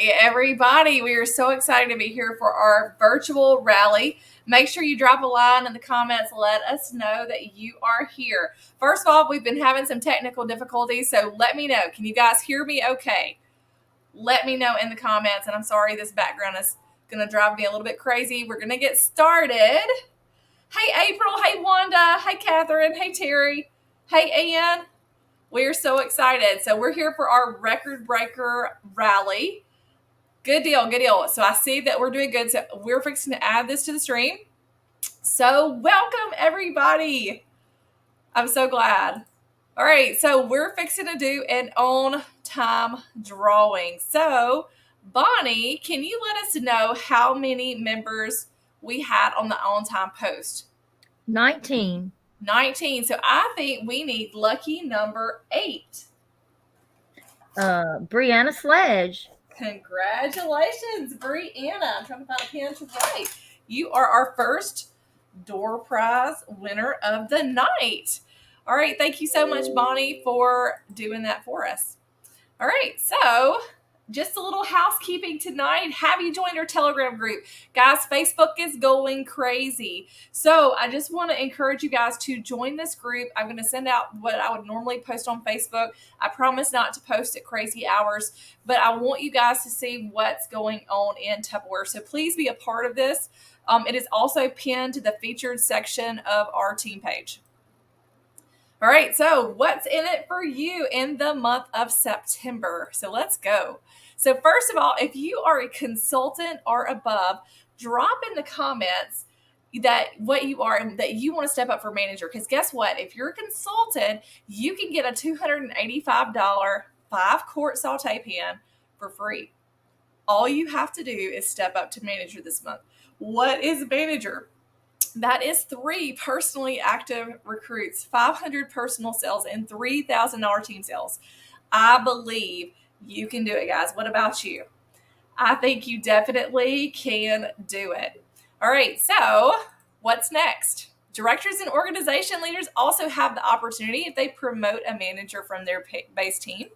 Hey, everybody. We are so excited to be here for our virtual rally. Make sure you drop a line in the comments. Let us know that you are here. First of all, we've been having some technical difficulties, so let me know. Can you guys hear me okay? Let me know in the comments. And I'm sorry, this background is going to drive me a little bit crazy. We're going to get started. Hey, April. Hey, Wanda. Hey, Catherine. Hey, Terry. Hey, Ann. We are so excited. So we're here for our record breaker rally. Good deal, good deal. So I see that we're doing good. So we're fixing to add this to the stream. So welcome, everybody. I'm so glad. All right, so we're fixing to do an on-time drawing. So Bonnie, can you let us know how many members we had on the on-time post? 19. 19. So I think we need lucky number 8. Brianna Sledge. Congratulations, Brianna. I'm trying to find a pen to write. You are our first door prize winner of the night. All right, thank you so much, Bonnie, for doing that for us. All right, so just a little housekeeping tonight. Have you joined our Telegram group? Guys, Facebook is going crazy. So I just want to encourage you guys to join this group. I'm going to send out what I would normally post on Facebook. I promise not to post at crazy hours, but I want you guys to see what's going on in Tupperware. So please be a part of this. It is also pinned to the featured section of our team page. All right, so what's in it for you in the month of September? So let's go. So first of all, if you are a consultant or above, drop in the comments that what you are and that you want to step up for manager. Because guess what? If you're a consultant, you can get a $285 5-quart saute pan for free. All you have to do is step up to manager this month. What is manager? That is 3 personally active recruits, 500 personal sales, and $3,000 team sales. I believe you can do it, guys. What about you? I think you definitely can do it. All right, so what's next? Directors and organization leaders also have the opportunity if they promote a manager from their base team.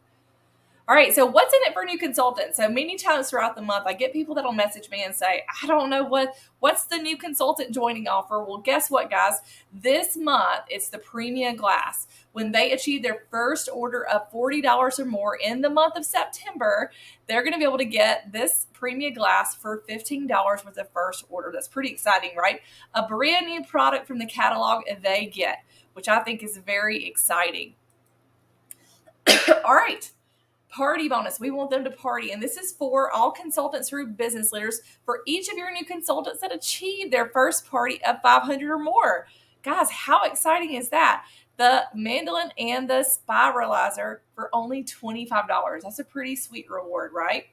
All right, so what's in it for new consultants? So many times throughout the month, I get people that'll message me and say, I don't know what's the new consultant joining offer. Well, guess what, guys? This month, it's the Premia Glass. When they achieve their first order of $40 or more in the month of September, they're going to be able to get this Premia Glass for $15 with the first order. That's pretty exciting, right? A brand new product from the catalog they get, which I think is very exciting. All right. Party bonus. We want them to party. And this is for all consultants through business leaders for each of your new consultants that achieve their first party of 500 or more. Guys, how exciting is that? The mandolin and the spiralizer for only $25. That's a pretty sweet reward, right?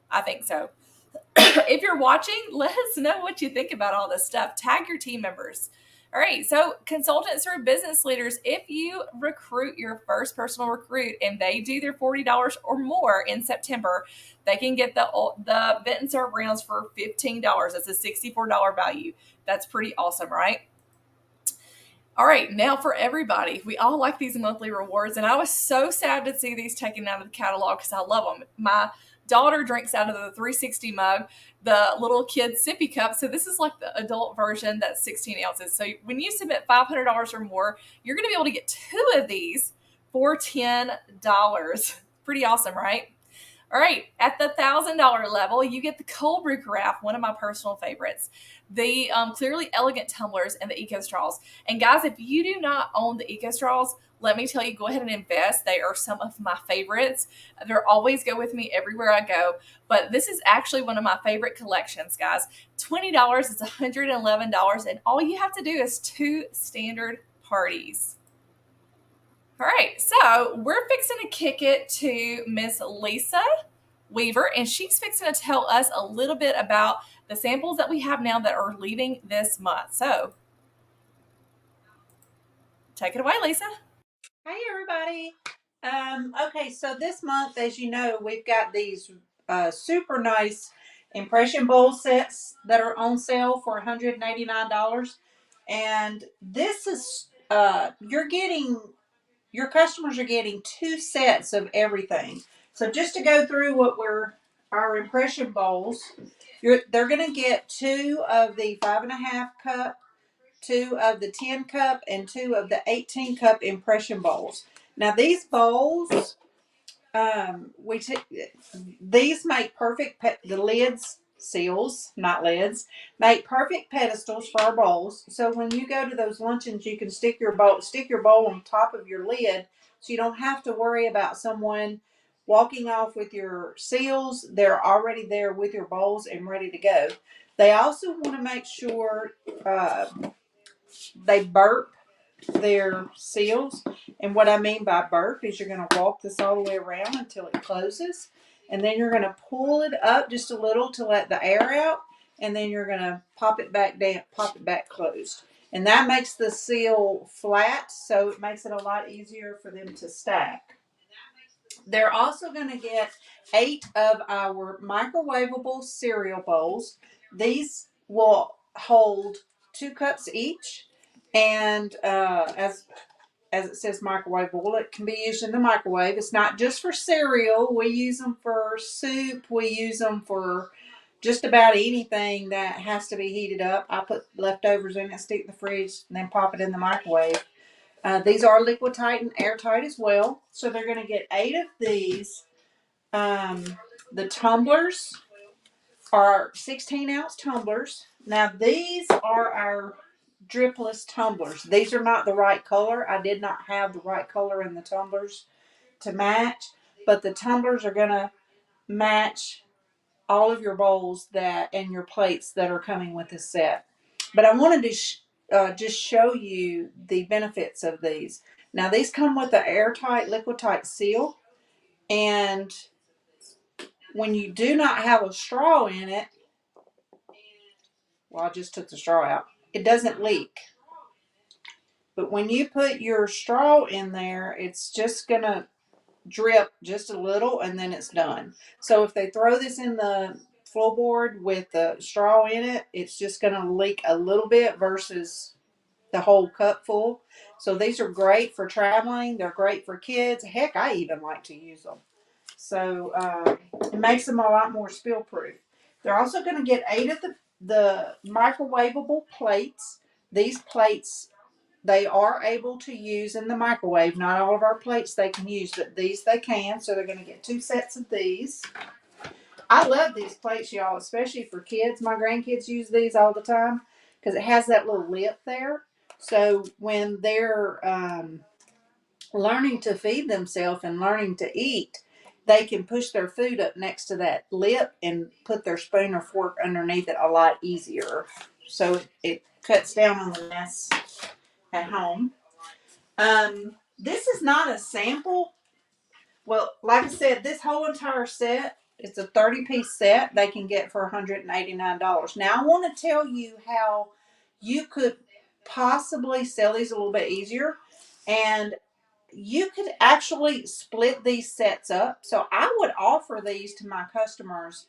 I think so. If you're watching, let us know what you think about all this stuff. Tag your team members. All right, so consultants or business leaders, if you recruit your first personal recruit and they do their $40 or more in September, they can get the Vent and Serve rounds for $15. That's a $64 value. That's pretty awesome, right? All right, now for everybody. We all like these monthly rewards, and I was so sad to see these taken out of the catalog because I love them. My daughter drinks out of the 360 mug, the little kid sippy cup. So this is like the adult version that's 16 ounces. So when you submit $500 or more, you're going to be able to get 2 of these for $10. Pretty awesome, right? All right, at the $1,000 level, you get the cold brew carafe, one of my personal favorites, the Clearly Elegant tumblers, and the Eco Straws. And guys, if you do not own the Eco Straws, let me tell you, go ahead and invest. They are some of my favorites. They're always go with me everywhere I go. But this is actually one of my favorite collections, guys. $20 is $111, and all you have to do is 2 standard parties. All right, so we're fixing to kick it to Miss Lisa Weaver, and she's fixing to tell us a little bit about the samples that we have now that are leaving this month. So take it away, Lisa. Hey, everybody. Okay, so this month, as you know, we've got these super nice impression bowl sets that are on sale for $189. And this is, your customers are getting 2 sets of everything. So just to go through what we're our impression bowls. They're going to get 2 of the 5.5 cup, 2 of the 10 cup, and 2 of the 18 cup impression bowls. Now these bowls, we these make perfect the lids seals, not lids, make perfect pedestals for our bowls. So when you go to those luncheons, you can stick your bowl on top of your lid, so you don't have to worry about someone walking off with your seals. They're already there with your bowls and ready to go. They also want to make sure they burp their seals. And what I mean by burp is you're going to walk this all the way around until it closes. And then you're going to pull it up just a little to let the air out. And then you're going to pop it back down, pop it back closed. And that makes the seal flat, so it makes it a lot easier for them to stack. They're also going to get 8 of our microwavable cereal bowls. These will hold 2 cups each. And as it says microwavable, it can be used in the microwave. It's not just for cereal. We use them for soup. We use them for just about anything that has to be heated up. I put leftovers in it, stick in the fridge, and then pop it in the microwave. These are liquid tight and airtight as well. So they're going to get 8 of these. The tumblers are 16-ounce tumblers. Now these are our dripless tumblers. These are not the right color. I did not have the right color in the tumblers to match, but the tumblers are going to match all of your bowls and your plates that are coming with this set. But I wanted to just show you the benefits of these. Now these come with an airtight, liquid tight seal, and when you do not have a straw in it, well, I just took the straw out, it doesn't leak. But when you put your straw in there, it's just going to drip just a little and then it's done. So if they throw this in the floorboard with the straw in it, it's just going to leak a little bit versus the whole cup full. So these are great for traveling. They're great for kids. Heck, I even like to use them. So it makes them a lot more spill proof. They're also going to get 8 of the microwavable plates. These plates, they are able to use in the microwave. Not all of our plates they can use, but these they can. So they're going to get 2 sets of these. I love these plates, y'all, especially for kids. My grandkids use these all the time because it has that little lip there. So when they're learning to feed themselves and learning to eat, they can push their food up next to that lip and put their spoon or fork underneath it a lot easier. So it cuts down on the mess at home. This is not a sample. Well, like I said, this whole entire set, it's a 30-piece set they can get for $189. Now, I want to tell you how you could possibly sell these a little bit easier. And you could actually split these sets up. So I would offer these to my customers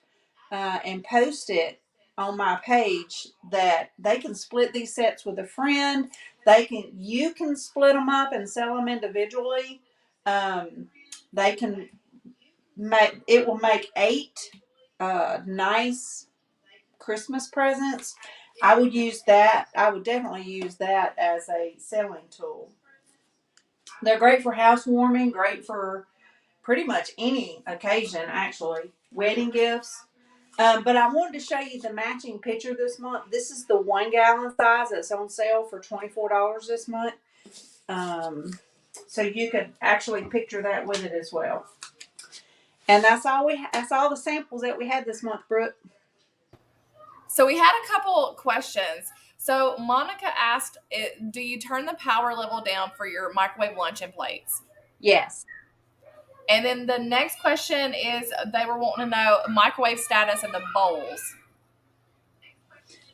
and post it on my page that they can split these sets with a friend. You can split them up and sell them individually. They can it will make 8 nice Christmas presents. I would use that. I would definitely use that as a selling tool. They're great for housewarming, great for pretty much any occasion, actually. Wedding gifts. But I wanted to show you the matching pitcher this month. This is the 1 gallon size that's on sale for $24 this month. So you could actually picture that with it as well. And that's all the samples that we had this month, Brooke. So we had a couple questions. So Monica asked, do you turn the power level down for your microwave luncheon plates? Yes. And then the next question is they were wanting to know microwave status of the bowls.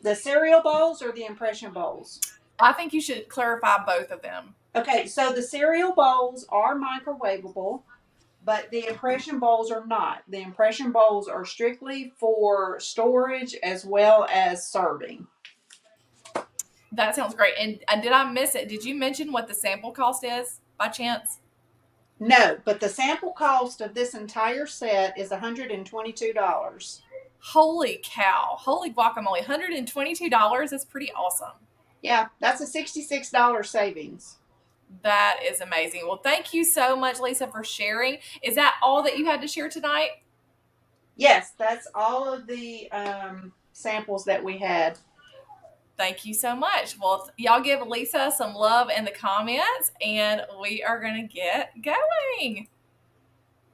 The cereal bowls or the impression bowls? I think you should clarify both of them. Okay, so the cereal bowls are microwavable, but the impression bowls are not. The impression bowls are strictly for storage as well as serving. That sounds great. And did I miss it? Did you mention what the sample cost is by chance? No, but the sample cost of this entire set is $122. Holy cow. Holy guacamole. $122 is pretty awesome. Yeah, that's a $66 savings. That is amazing. Well, thank you so much, Lisa, for sharing. Is that all that you had to share tonight? Yes, that's all of the samples that we had. Thank you so much. Well, y'all give Lisa some love in the comments, and we are going to get going.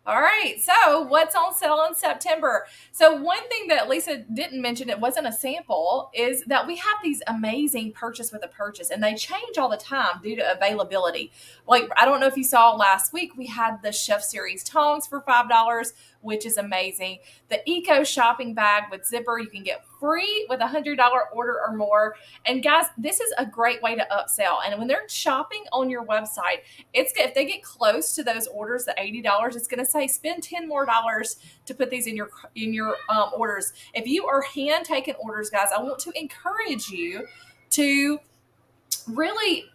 All right, so what's on sale in September? So one thing that Lisa didn't mention, it wasn't a sample, is that we have these amazing purchase with a purchase, and they change all the time due to availability. Like, I don't know if you saw last week, we had the Chef Series tongs for $5, which is amazing. The Eco shopping bag with zipper, you can get free with a $100 order or more. And guys, this is a great way to upsell. And when they're shopping on your website, it's if they get close to those orders, the $80, it's going to say spend $10 more to put these in your orders. If you are hand taking orders, guys, I want to encourage you to really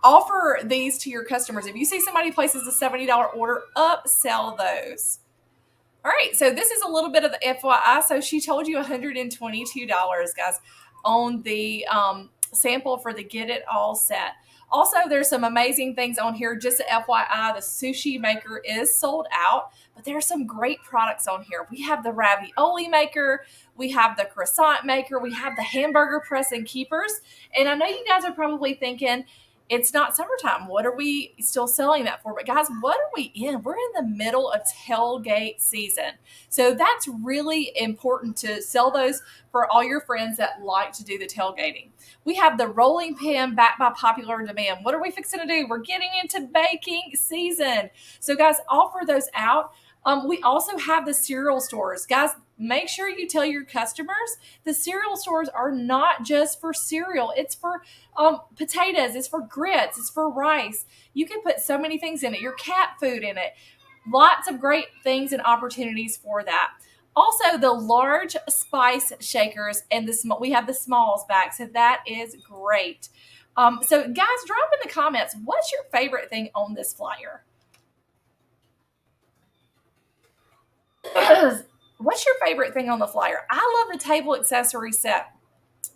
offer these to your customers. If you see somebody places a $70 order, upsell those. All right, so this is a little bit of the FYI. So she told you $122, guys, on the sample for the Get It All set. Also, there's some amazing things on here. Just a FYI, the sushi maker is sold out, but there are some great products on here. We have the ravioli maker, we have the croissant maker, we have the hamburger press and keepers. And I know you guys are probably thinking, it's not summertime. What are we still selling that for? But guys, what are we in? We're in the middle of tailgate season. So that's really important to sell those for all your friends that like to do the tailgating. We have the rolling pin back by popular demand. What are we fixing to do? We're getting into baking season. So guys, offer those out. We also have the cereal stores. Guys, make sure you tell your customers the cereal stores are not just for cereal. It's for potatoes. It's for grits. It's for rice. You can put so many things in it. Your cat food in it. Lots of great things and opportunities for that. Also, the large spice shakers and we have the smalls back. So that is great. So guys, drop in the comments, what's your favorite thing on this flyer? What's your favorite thing on the flyer? I love the table accessory set.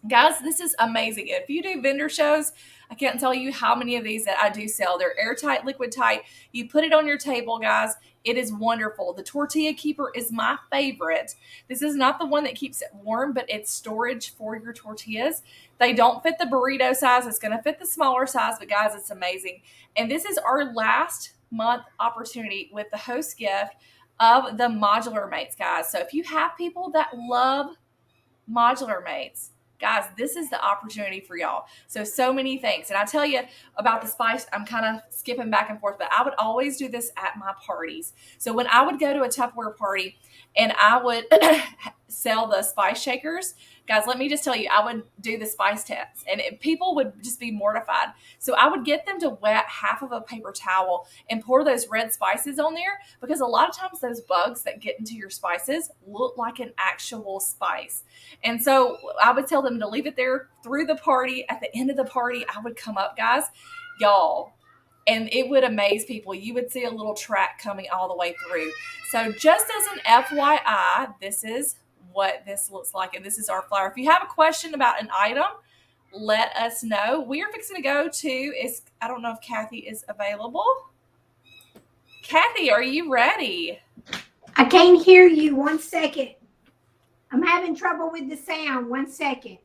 Guys, this is amazing. If you do vendor shows, I can't tell you how many of these that I do sell. They're airtight, liquid tight. You put it on your table, guys. It is wonderful. The tortilla keeper is my favorite. This is not the one that keeps it warm, but it's storage for your tortillas. They don't fit the burrito size. It's going to fit the smaller size, but guys, it's amazing. And this is our last month opportunity with the host gift of the Modular Mates, guys. So if you have people that love Modular Mates, guys, this is the opportunity for y'all. So many things. And I tell you about the spice, I'm kind of skipping back and forth, but I would always do this at my parties. So when I would go to a Tupperware party and I would sell the spice shakers, guys, let me just tell you, I would do the spice test and people would just be mortified. So I would get them to wet half of a paper towel and pour those red spices on there, because a lot of times those bugs that get into your spices look like an actual spice. And so I would tell them to leave it there through the party. At the end of the party, I would come up, guys, y'all, and it would amaze people. You would see a little track coming all the way through. So just as an FYI, this is what this looks like, and this is our flyer. If you have a question about an item, let us know. We are fixing to go to, I don't know if Kathy is available. Kathy, are you ready? I can't hear you. 1 second. I'm having trouble with the sound. 1 second.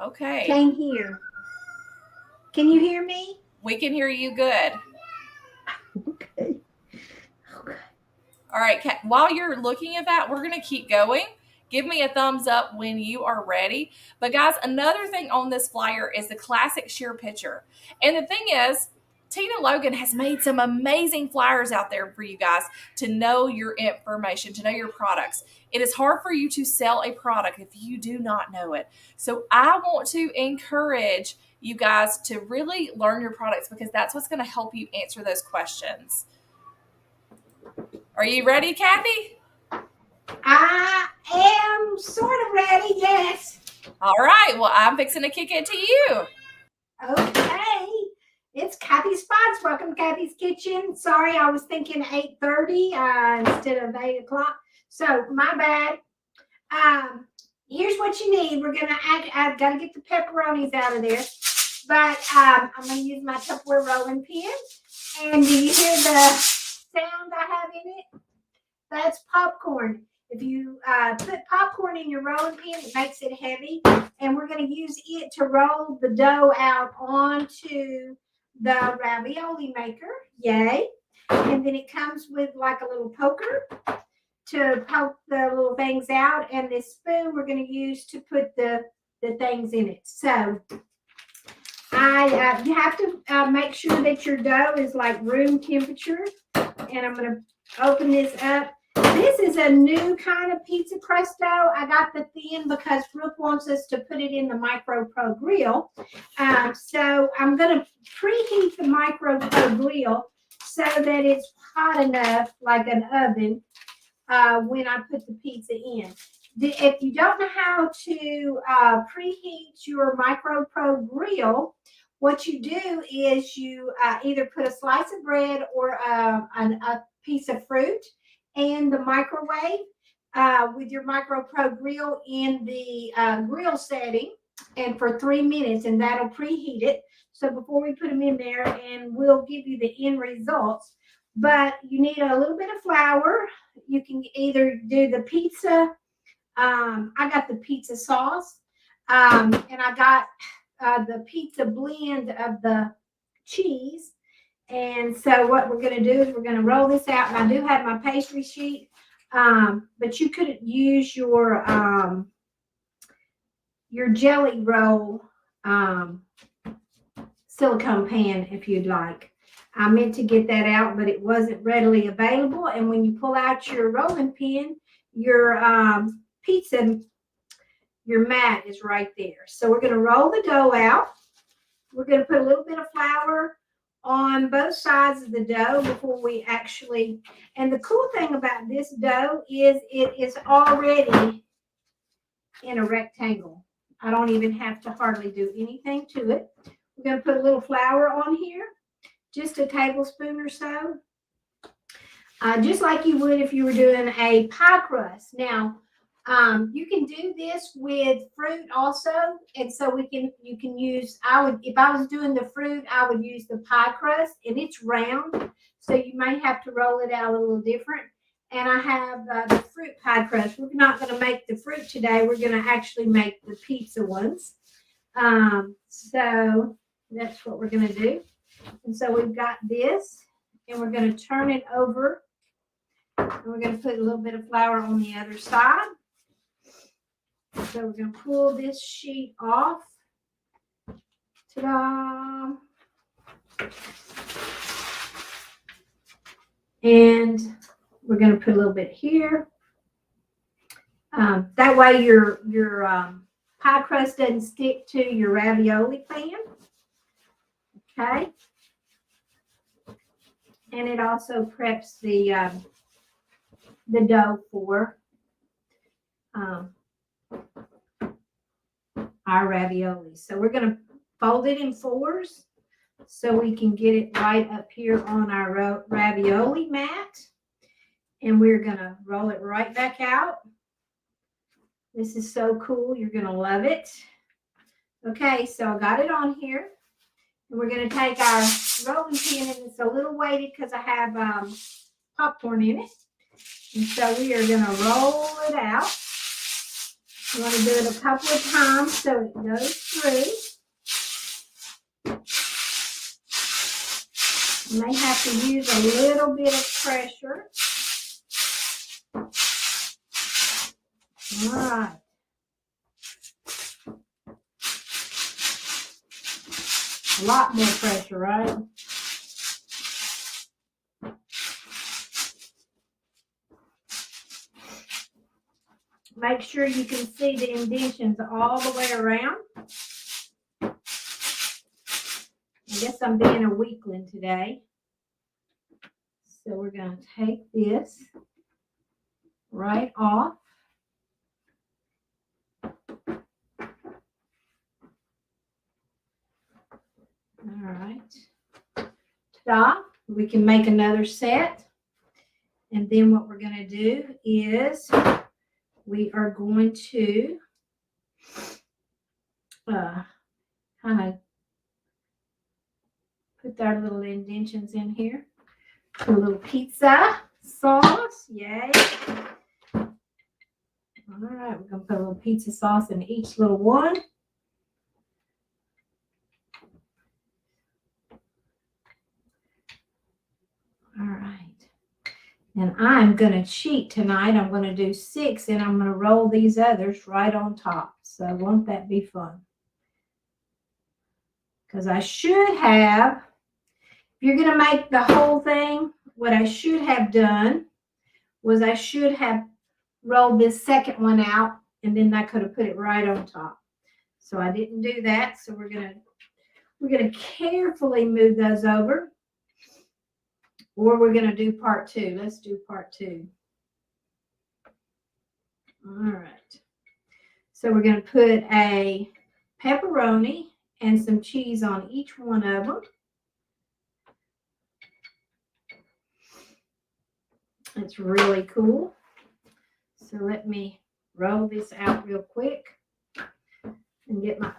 Okay. Can't hear. Can you hear me? We can hear you good. Okay. All right, Kat, while you're looking at that, we're going to keep going. Give me a thumbs up when you are ready. But guys, another thing on this flyer is the classic sheer picture. And the thing is, Tina Logan has made some amazing flyers out there for you guys to know your information, to know your products. It is hard for you to sell a product if you do not know it. So I want to encourage you guys to really learn your products, because that's what's going to help you answer those questions. Are you ready, Kathy? I am sort of ready, yes. All right. Well, I'm fixing to kick it to you. Okay. It's It's Kathy Spots. Welcome to Kathy's Kitchen. Sorry, I was thinking 8:30 instead of 8 o'clock. So my bad. Here's what you need. We're gonna I've got to get the pepperonis out of there, but I'm gonna use my Tupperware rolling pin. And do you hear the sound I have in it? That's popcorn. If you put popcorn in your rolling pin, it makes it heavy, and we're going to use it to roll the dough out onto the ravioli maker. Yay. And then it comes with like a little poker to poke the little things out, and this spoon we're going to use to put the things in it. So you have to make sure that your dough is like room temperature, and I'm going to open this up. This is a new kind of pizza crust dough. I got the thin because Brooke wants us to put it in the Micro Pro grill. So I'm going to preheat the Micro Pro grill so that it's hot enough, like an oven, when I put the pizza in. If you don't know how to preheat your Micro Pro grill, what you do is you either put a slice of bread or a piece of fruit in the microwave with your Micro Pro grill in the grill setting, and for 3 minutes, and that'll preheat it. So before we put them in there, and we'll give you the end results. But you need a little bit of flour. You can either do the pizza. I got the pizza sauce, and I got the pizza blend of the cheese. And so what we're going to do is we're going to roll this out. And I do have my pastry sheet, but you could use your jelly roll silicone pan if you'd like. I meant to get that out, but it wasn't readily available. And when you pull out your rolling pin, your your mat is right there. So we're going to roll the dough out. We're going to put a little bit of flour on both sides of the dough before we actually, and the cool thing about this dough is it is already in a rectangle. I don't even have to hardly do anything to it. We're going to put a little flour on here, just a tablespoon or so, just like you would if you were doing a pie crust. Now, you can do this with fruit also, and so you can use, if I was doing the fruit, I would use the pie crust, and it's round, so you may have to roll it out a little different. And I have the fruit pie crust. We're not going to make the fruit today. We're going to actually make the pizza ones. So that's what we're going to do. And so we've got this, and we're going to turn it over, and we're going to put a little bit of flour on the other side. So we're going to pull this sheet off. Ta-da! And we're going to put a little bit here. That way your pie crust doesn't stick to your ravioli pan. Okay. And it also preps the dough for our ravioli. So we're going to fold it in fours so we can get it right up here on our ravioli mat. And we're going to roll it right back out. This is so cool. You're going to love it. Okay, so I got it on here. And we're going to take our rolling pin, and it's a little weighted because I have popcorn in it. And so we are going to roll it out. You want to do it a couple of times so it goes through. You may have to use a little bit of pressure. All right. A lot more pressure, right? Make sure you can see the indentions all the way around. I guess I'm being a weakling today. So we're going to take this right off. All right. stop. We can make another set. And then what we're going to do is we are going to kind of put our little indentions in here. Put a little pizza sauce. Yay. All right, we're going to put a little pizza sauce in each little one. All right. And I'm going to cheat tonight. I'm going to do 6 and I'm going to roll these others right on top. So won't that be fun? Because I should have, if you're going to make the whole thing, what I should have done was I should have rolled this second one out and then I could have put it right on top. So I didn't do that. So we're going to carefully move those over. Or we're going to do part 2. Let's do part 2. All right. So we're going to put a pepperoni and some cheese on each one of them. It's really cool. So let me roll this out real quick and get my,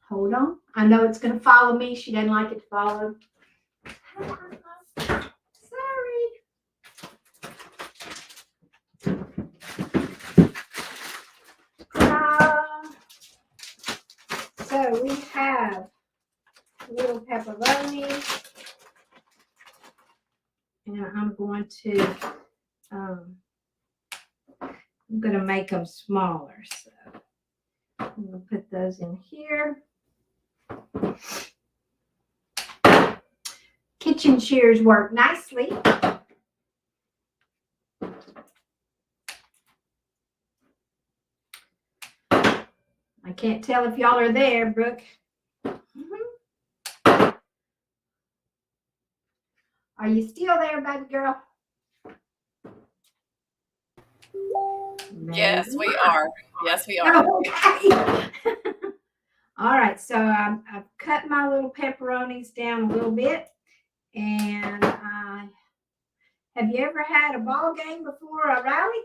hold on. I know it's going to follow me. She doesn't like it to follow. So we have little pepperoni, and I'm going to make them smaller. So I'm going to put those in here. Kitchen shears work nicely. I can't tell if y'all are there, Brooke. Are you still there, baby girl? Yes, we are. Yes, we are. Okay. All right, so I've cut my little pepperonis down a little bit. And have you ever had a ball game before a rally?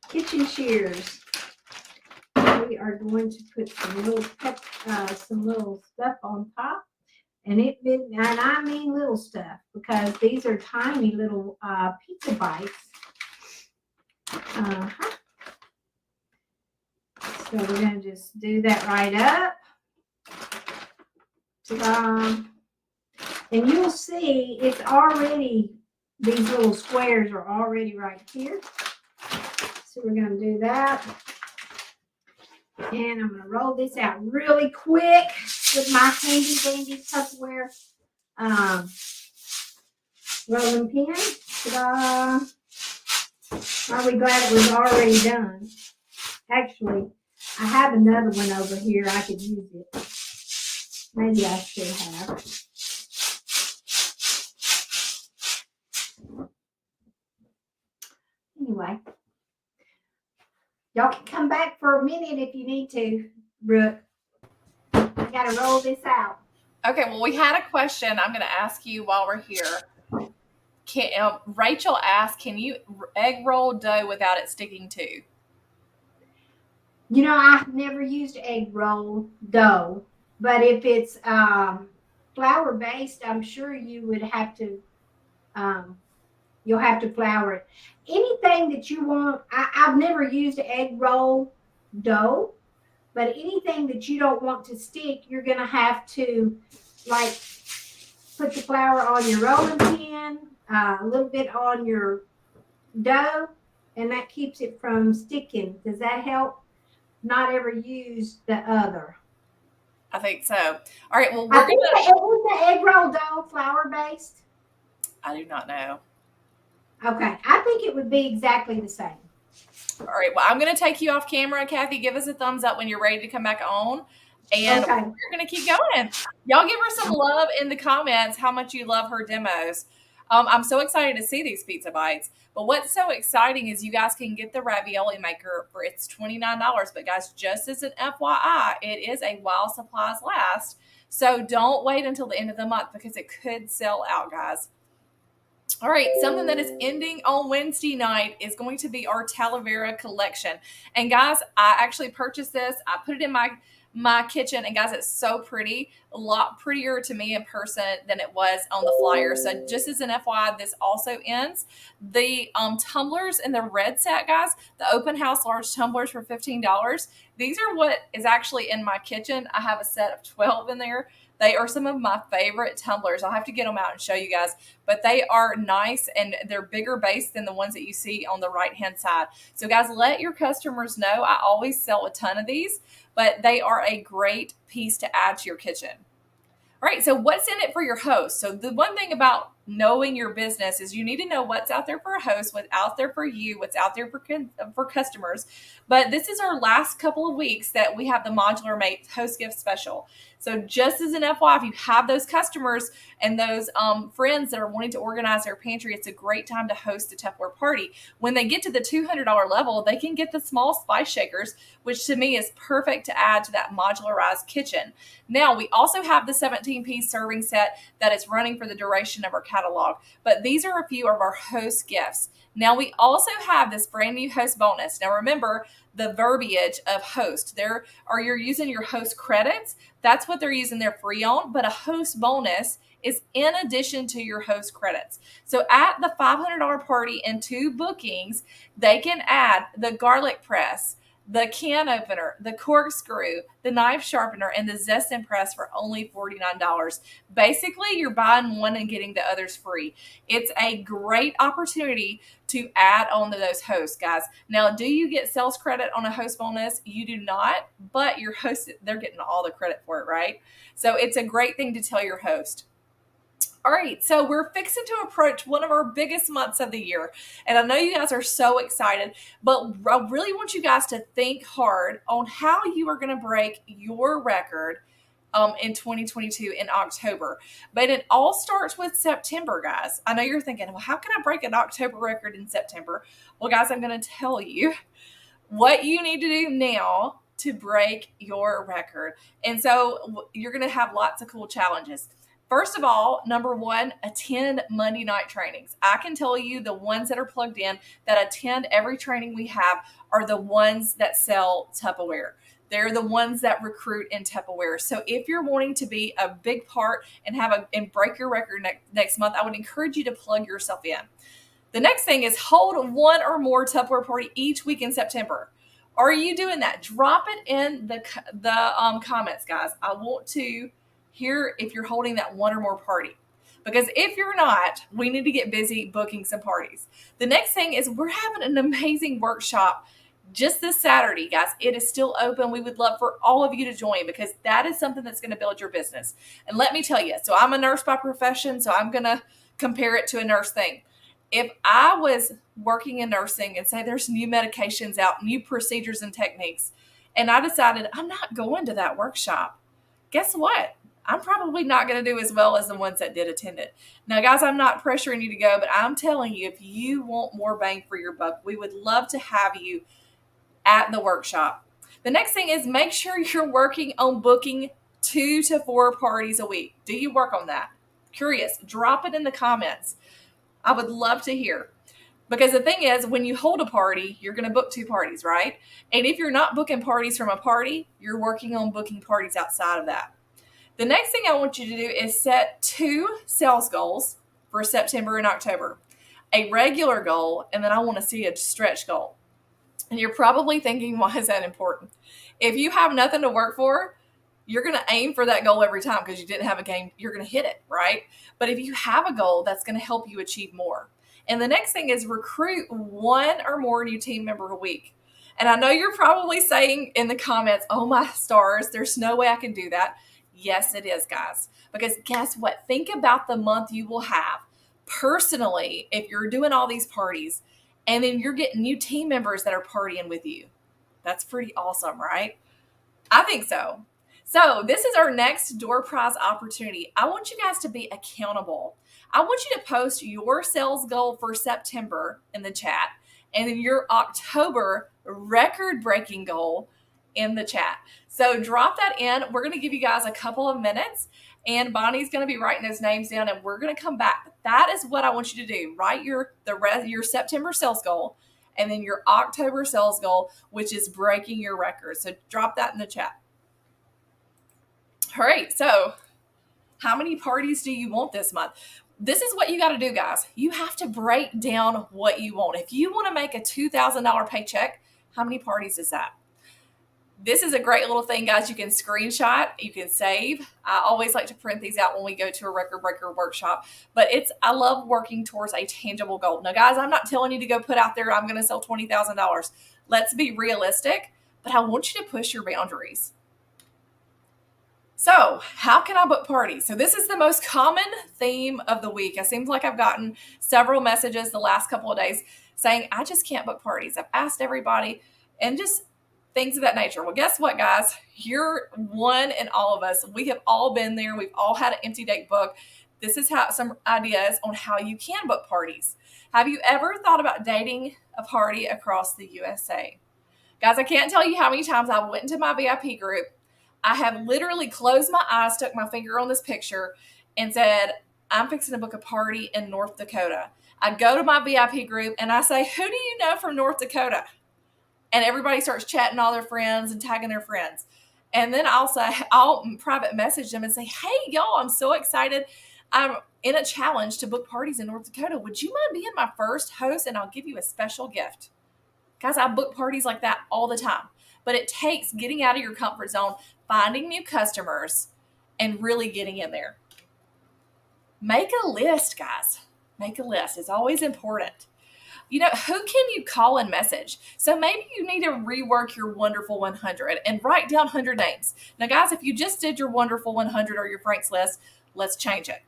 Kitchen shears. We are going to put some little stuff on top. And I mean little stuff because these are tiny little pizza bites. So we're going to just do that right up. Ta-da. And you'll see it's already, these little squares are already right here. So we're going to do that. And I'm going to roll this out really quick with my handy dandy Tupperware rolling pin. Ta-da. Are we glad it was already done? Actually, I have another one over here. I could use it. Maybe I should have. Anyway. Y'all can come back for a minute if you need to, Brooke. I got to roll this out. Okay, well, we had a question I'm going to ask you while we're here. Rachel asked, can you egg roll dough without it sticking to? You know, I've never used egg roll dough, but if it's flour-based, I'm sure you would have to, you'll have to flour it. Anything that you want, I've never used egg roll dough, but anything that you don't want to stick, you're going to have to, like, put the flour on your rolling pin, a little bit on your dough, and that keeps it from sticking. Does that help? Not ever use the other. I think so. All right, well, I think the egg roll dough flour-based? I do not know. Okay, I think it would be exactly the same. All right, well, I'm going to take you off camera. Kathy, give us a thumbs up when you're ready to come back on. And okay. We're going to keep going. Y'all give her some love in the comments how much you love her demos. I'm so excited to see these pizza bites. But what's so exciting is you guys can get the ravioli maker for it's $29. But guys, just as an FYI, it is a while supplies last. So don't wait until the end of the month because it could sell out, guys. All right, something that is ending on Wednesday night is going to be our Talavera collection. And guys, I actually purchased this. I put it in my kitchen, and guys, it's so pretty. A lot prettier to me in person than it was on the flyer. So just as an FYI, this also ends. The tumblers in the red set, guys, the open house large tumblers for $15. These are what is actually in my kitchen. I have a set of 12 in there. They are some of my favorite tumblers. I'll have to get them out and show you guys, but they are nice and they're bigger base than the ones that you see on the right-hand side. So guys, let your customers know. I always sell a ton of these, but they are a great piece to add to your kitchen. All right, so what's in it for your host? So the one thing about knowing your business is you need to know what's out there for a host, what's out there for you, what's out there for customers. But this is our last couple of weeks that we have the Modular Mate Host Gift Special. So just as an FYI, if you have those customers and those friends that are wanting to organize their pantry, it's a great time to host a Tupperware party. When they get to the $200 level, they can get the small spice shakers, which to me is perfect to add to that modularized kitchen. Now, we also have the 17-piece serving set that is running for the duration of our catalog, but these are a few of our host gifts. Now, we also have this brand new host bonus. Now, remember the verbiage of host. You're using your host credits. That's what they're using their free on, but a host bonus is in addition to your host credits. So at the $500 party and 2 bookings, they can add the garlic press, the can opener, the corkscrew, the knife sharpener, and the zest and press for only $49. Basically, you're buying one and getting the others free. It's a great opportunity to add on to those hosts, guys. Now, do you get sales credit on a host bonus? You do not, but your host, they're getting all the credit for it, right? So it's a great thing to tell your host. All right, so we're fixing to approach one of our biggest months of the year. And I know you guys are so excited, but I really want you guys to think hard on how you are going to break your record in 2022 in October. But it all starts with September, guys. I know you're thinking, well, how can I break an October record in September? Well, guys, I'm going to tell you what you need to do now to break your record. And so you're going to have lots of cool challenges. First of all, number 1, attend Monday night trainings. I can tell you the ones that are plugged in that attend every training we have are the ones that sell Tupperware. They're the ones that recruit in Tupperware. So if you're wanting to be a big part and break your record next month, I would encourage you to plug yourself in. The next thing is hold 1 or more Tupperware party each week in September. Are you doing that? Drop it in the comments, guys. I want to hear if you're holding that 1 or more party. Because if you're not, we need to get busy booking some parties. The next thing is we're having an amazing workshop just this Saturday, guys. It is still open. We would love for all of you to join because that is something that's going to build your business. And let me tell you, so I'm a nurse by profession, so I'm going to compare it to a nurse thing. If I was working in nursing and say there's new medications out, new procedures and techniques, and I decided I'm not going to that workshop, guess what? I'm probably not going to do as well as the ones that did attend it. Now, guys, I'm not pressuring you to go, but I'm telling you, if you want more bang for your buck, we would love to have you at the workshop. The next thing is make sure you're working on booking 2 to 4 parties a week. Do you work on that? Curious, drop it in the comments. I would love to hear. Because the thing is, when you hold a party, you're going to book 2 parties, right? And if you're not booking parties from a party, you're working on booking parties outside of that. The next thing I want you to do is set 2 sales goals for September and October. A regular goal, and then I want to see a stretch goal. And you're probably thinking, why is that important? If you have nothing to work for, you're going to aim for that goal every time because you didn't have a game. You're going to hit it, right? But if you have a goal, that's going to help you achieve more. And the next thing is recruit 1 or more new team member a week. And I know you're probably saying in the comments, oh my stars, there's no way I can do that. Yes, it is, guys. Because guess what? Think about the month you will have. Personally, if you're doing all these parties and then you're getting new team members that are partying with you, that's pretty awesome, right? I think so. So this is our next door prize opportunity. I want you guys to be accountable. I want you to post your sales goal for September in the chat and then your October record-breaking goal in the chat. So drop that in. We're going to give you guys a couple of minutes, and Bonnie's going to be writing those names down, and we're going to come back. That is what I want you to do. Write your September sales goal and then your October sales goal, which is breaking your record. So drop that in the chat. All right, so how many parties do you want this month? This is what you got to do, guys. You have to break down what you want. If you want to make a $2,000 paycheck, how many parties is that? This is a great little thing, guys. You can screenshot, you can save. I always like to print these out when we go to a record breaker workshop, but I love working towards a tangible goal. Now, guys, I'm not telling you to go put out there, I'm going to sell $20,000. Let's be realistic, but I want you to push your boundaries. So how can I book parties? So this is the most common theme of the week. It seems like I've gotten several messages the last couple of days saying, I just can't book parties. I've asked everybody, and just things of that nature. Well, guess what, guys? You're one in all of us. We have all been there. We've all had an empty date book. This is some ideas on how you can book parties. Have you ever thought about dating a party across the USA? Guys, I can't tell you how many times I went into my VIP group. I have literally closed my eyes, stuck my finger on this picture, and said, I'm fixing to book a party in North Dakota. I go to my VIP group and I say, who do you know from North Dakota? And everybody starts chatting all their friends and tagging their friends. And then I'll private message them and say, hey, y'all, I'm so excited. I'm in a challenge to book parties in North Dakota. Would you mind being my first host? And I'll give you a special gift. Guys, I book parties like that all the time. But it takes getting out of your comfort zone, finding new customers, and really getting in there. Make a list, guys. Make a list. It's always important. You know, who can you call and message? So maybe you need to rework your Wonderful 100 and write down 100 names. Now, guys, if you just did your Wonderful 100 or your Frank's List, let's change it.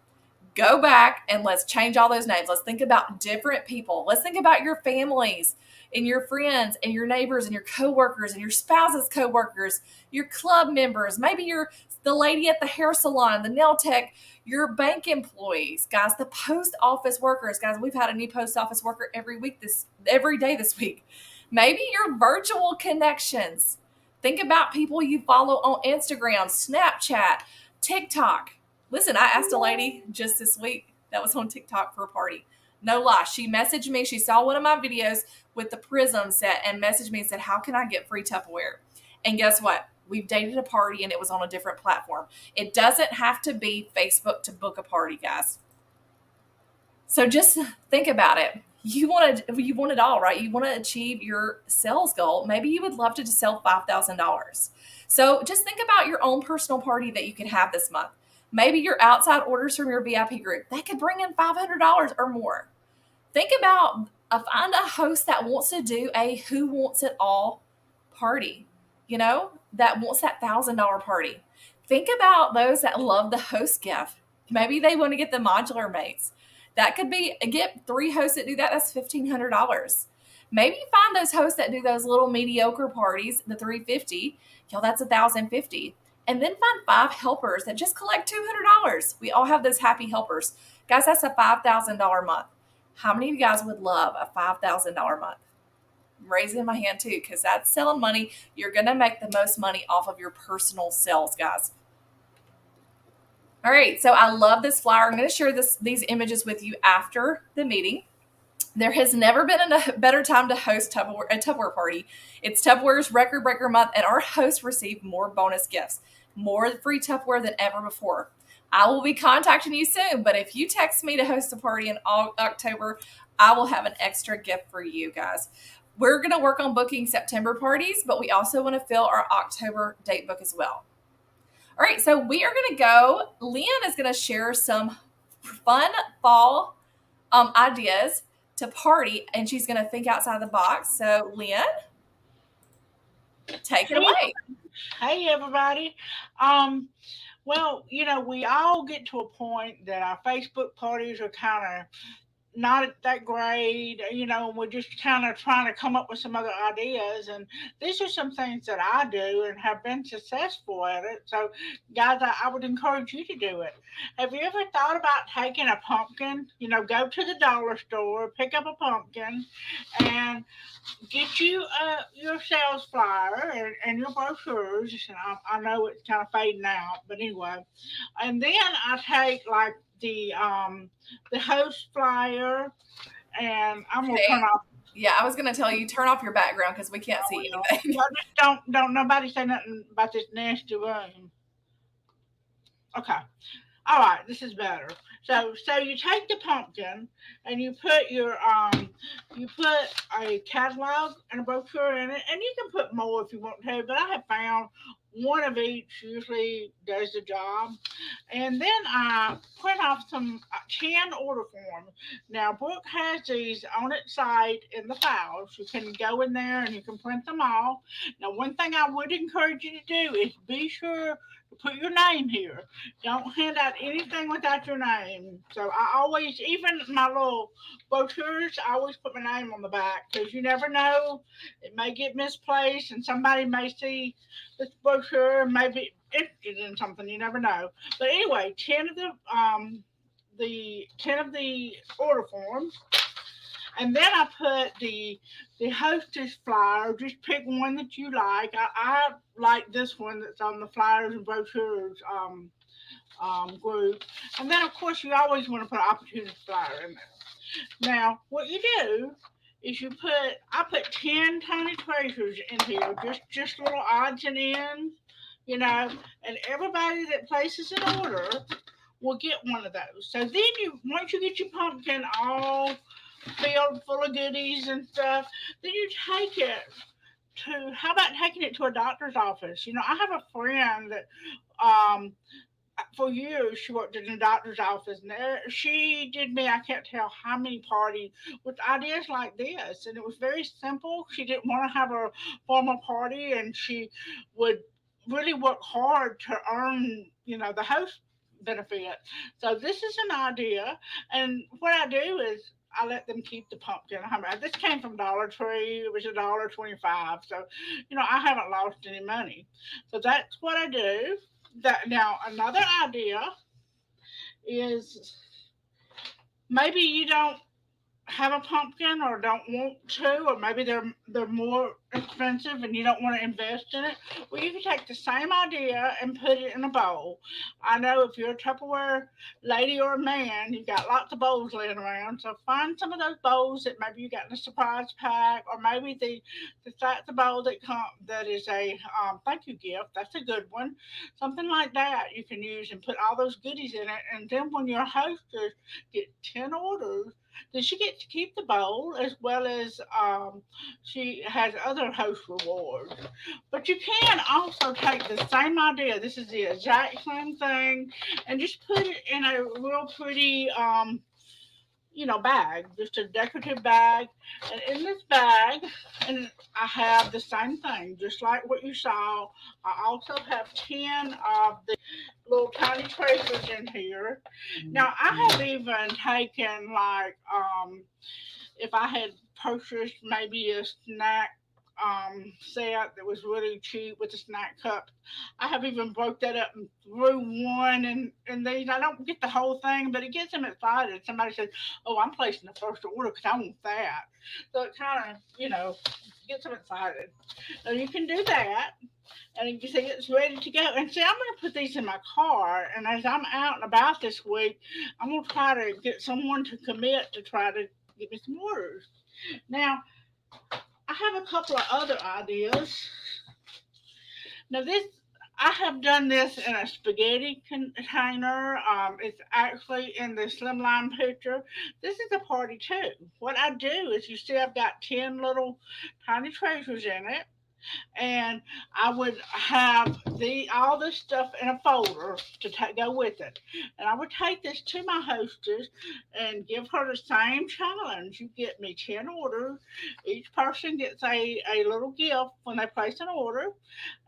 Go back and let's change all those names. Let's think about different people. Let's think about your families and your friends and your neighbors and your coworkers and your spouse's coworkers, your club members. Maybe you're the lady at the hair salon, the nail tech, your bank employees, guys, the post office workers. Guys, we've had a new post office worker every day this week. Maybe your virtual connections. Think about people you follow on Instagram, Snapchat, TikTok. Listen, I asked a lady just this week that was on TikTok for a party. No lie. She messaged me. She saw one of my videos with the Prism set and messaged me and said, how can I get free Tupperware? And guess what? We've dated a party and it was on a different platform. It doesn't have to be Facebook to book a party, guys. So just think about it. You want it all, right? You want to achieve your sales goal. Maybe you would love to just sell $5,000. So just think about your own personal party that you could have this month. Maybe your outside orders from your VIP group, that could bring in $500 or more. Think about find a host that wants to do a who wants it all party, that wants that $1,000 party. Think about those that love the host gift. Maybe they want to get the modular mates. That could be, get 3 hosts that do that. That's $1,500. Maybe you find those hosts that do those little mediocre parties, the $350. That's $1,050. And then find 5 helpers that just collect $200. We all have those happy helpers. Guys, that's a $5,000 month. How many of you guys would love a $5,000 month? I'm raising my hand too, because that's selling money. You're going to make the most money off of your personal sales, guys. All right, so I love this flyer. I'm going to share these images with you after the meeting. There has never been a better time to host a Tupperware party. It's Tupperware's Record Breaker Month, and our hosts receive more bonus gifts, more free Tupperware than ever before. I will be contacting you soon, but if you text me to host a party in October, I will have an extra gift for you guys. We're going to work on booking September parties, but we also want to fill our October date book as well. All right, so we are going to go. Leanne is going to share some fun fall ideas to party, and she's going to think outside the box. So, Leanne, take it away. Hey, everybody. Well, we all get to a point that our Facebook parties are kind of not that great, and we're just kind of trying to come up with some other ideas. And these are some things that I do and have been successful at it. So, guys, I would encourage you to do it. Have you ever thought about taking a pumpkin? Go to the dollar store, pick up a pumpkin, and get you your sales flyer and your brochures. And I know it's kind of fading out, but anyway. And then I take like the host flyer, and I'm gonna turn Okay. off. Yeah, I was gonna tell you turn off your background because we can't see anything. Well, just don't nobody say nothing about this nasty room. Okay. All right, this is better. So you take the pumpkin and you put a catalog and a brochure in it, and you can put more if you want to, but I have found one of each usually does the job. And then I print off some 10 order forms. Now, Brooke has these on its site in the files. You can go in there and you can print them all. Now, one thing I would encourage you to do is be sure to put your name here. Don't hand out anything without your name. So I always, even my little brochures, I always put my name on the back because you never know. It may get misplaced and somebody may see this brochure and may be interested in something. You never know. But anyway, 10 of the order forms. And then I put the hostess flyer. Just pick one that you like. I like this one that's on the flyers and brochures group. And then of course you always want to put an opportunity flyer in there. Now what you do is I put 10 tiny treasures in here, just little odds and ends, and everybody that places an order will get one of those. So then once you get your pumpkin all filled full of goodies and stuff, then you take it how about taking it to a doctor's office? I have a friend that um for years she worked in a doctor's office, and she did me, I can't tell how many parties with ideas like this, and it was very simple. She didn't want to have a formal party, and she would really work hard to earn the host benefit. So this is an idea, and what I do is I let them keep the pumpkin. This came from Dollar Tree. It was $1.25. So, I haven't lost any money. So that's what I do. That now another idea is maybe you don't have a pumpkin or don't want to, or maybe they're more expensive and you don't want to invest in it. Well, you can take the same idea and put it in a bowl. I know if you're a Tupperware lady or a man, you've got lots of bowls laying around. So find some of those bowls that maybe you got in a surprise pack, or maybe the bowl that is a thank you gift. That's a good one. Something like that you can use and put all those goodies in it. And then when your hostess get 10 orders, then she gets to keep the bowl as well as she has other host rewards. But you can also take the same idea. This is the exact same thing, and just put it in a real pretty bag, just a decorative bag. And in this bag, and I have the same thing, just like what you saw. I also have 10 of the little tiny tracers in here. Now I have even taken like if I had purchased maybe a snack set that was really cheap with the snack cup. I have even broke that up and threw one and these. I don't get the whole thing, but it gets them excited. Somebody says, "Oh, I'm placing the first order because I want that." So it kind of gets them excited. So you can do that. And you see it's ready to go. And see, I'm going to put these in my car. And as I'm out and about this week, I'm going to try to get someone to commit to try to get me some orders. Now, I have a couple of other ideas. Now, I have done this in a spaghetti container. It's actually in the slimline picture. This is a party too. What I do is, you see, I've got 10 little tiny treasures in it, and I would have all this stuff in a folder to go with it. And I would take this to my hostess and give her the same challenge. You get me 10 orders. Each person gets a little gift when they place an order.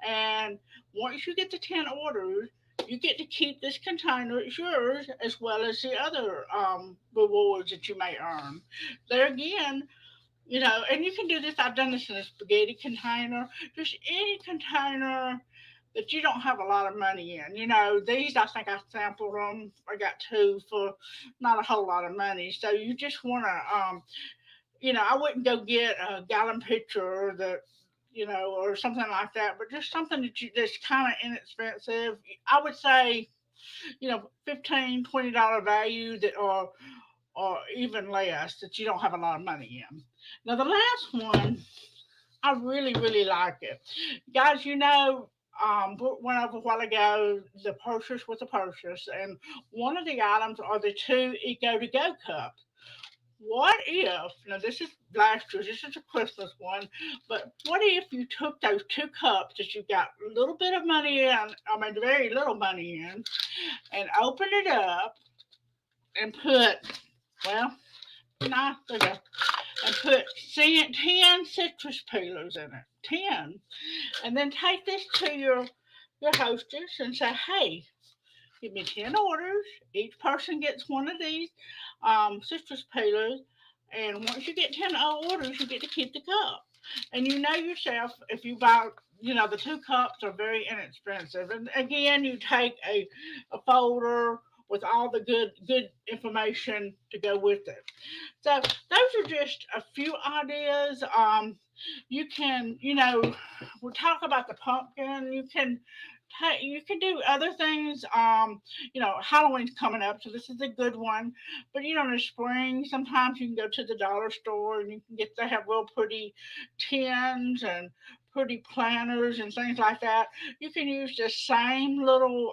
And once you get the 10 orders, you get to keep this container. It's yours as well as the other rewards that you may earn. There again, and you can do this. I've done this in a spaghetti container, just any container that you don't have a lot of money in. These, I think I sampled them. I got two for not a whole lot of money. So you just want to, I wouldn't go get a gallon pitcher that, or something like that, but just something that's kind of inexpensive. I would say, $15, $20 value that or even less that you don't have a lot of money in. Now the last one, I really, really like it. Guys, went over a while ago the purchase with the purchase, and one of the items are the two Eco to Go cups. What if, now this is last year, this is a Christmas one, but what if you took those two cups that you got a little bit of money in, very little money in, and opened it up and put, well, no, there you go, and put 10 citrus peelers in it, 10, and then take this to your hostess and say, hey, give me 10 orders. Each person gets one of these citrus peelers. And once you get 10 orders, you get to keep the cup. And you know yourself, if you buy, the two cups are very inexpensive. And again, you take a folder with all the good information to go with it. So those are just a few ideas. You can, we'll talk about the pumpkin. You can do other things. Halloween's coming up, so this is a good one. But in the spring, sometimes you can go to the dollar store and you can they have real pretty tins and pretty planters and things like that. You can use the same little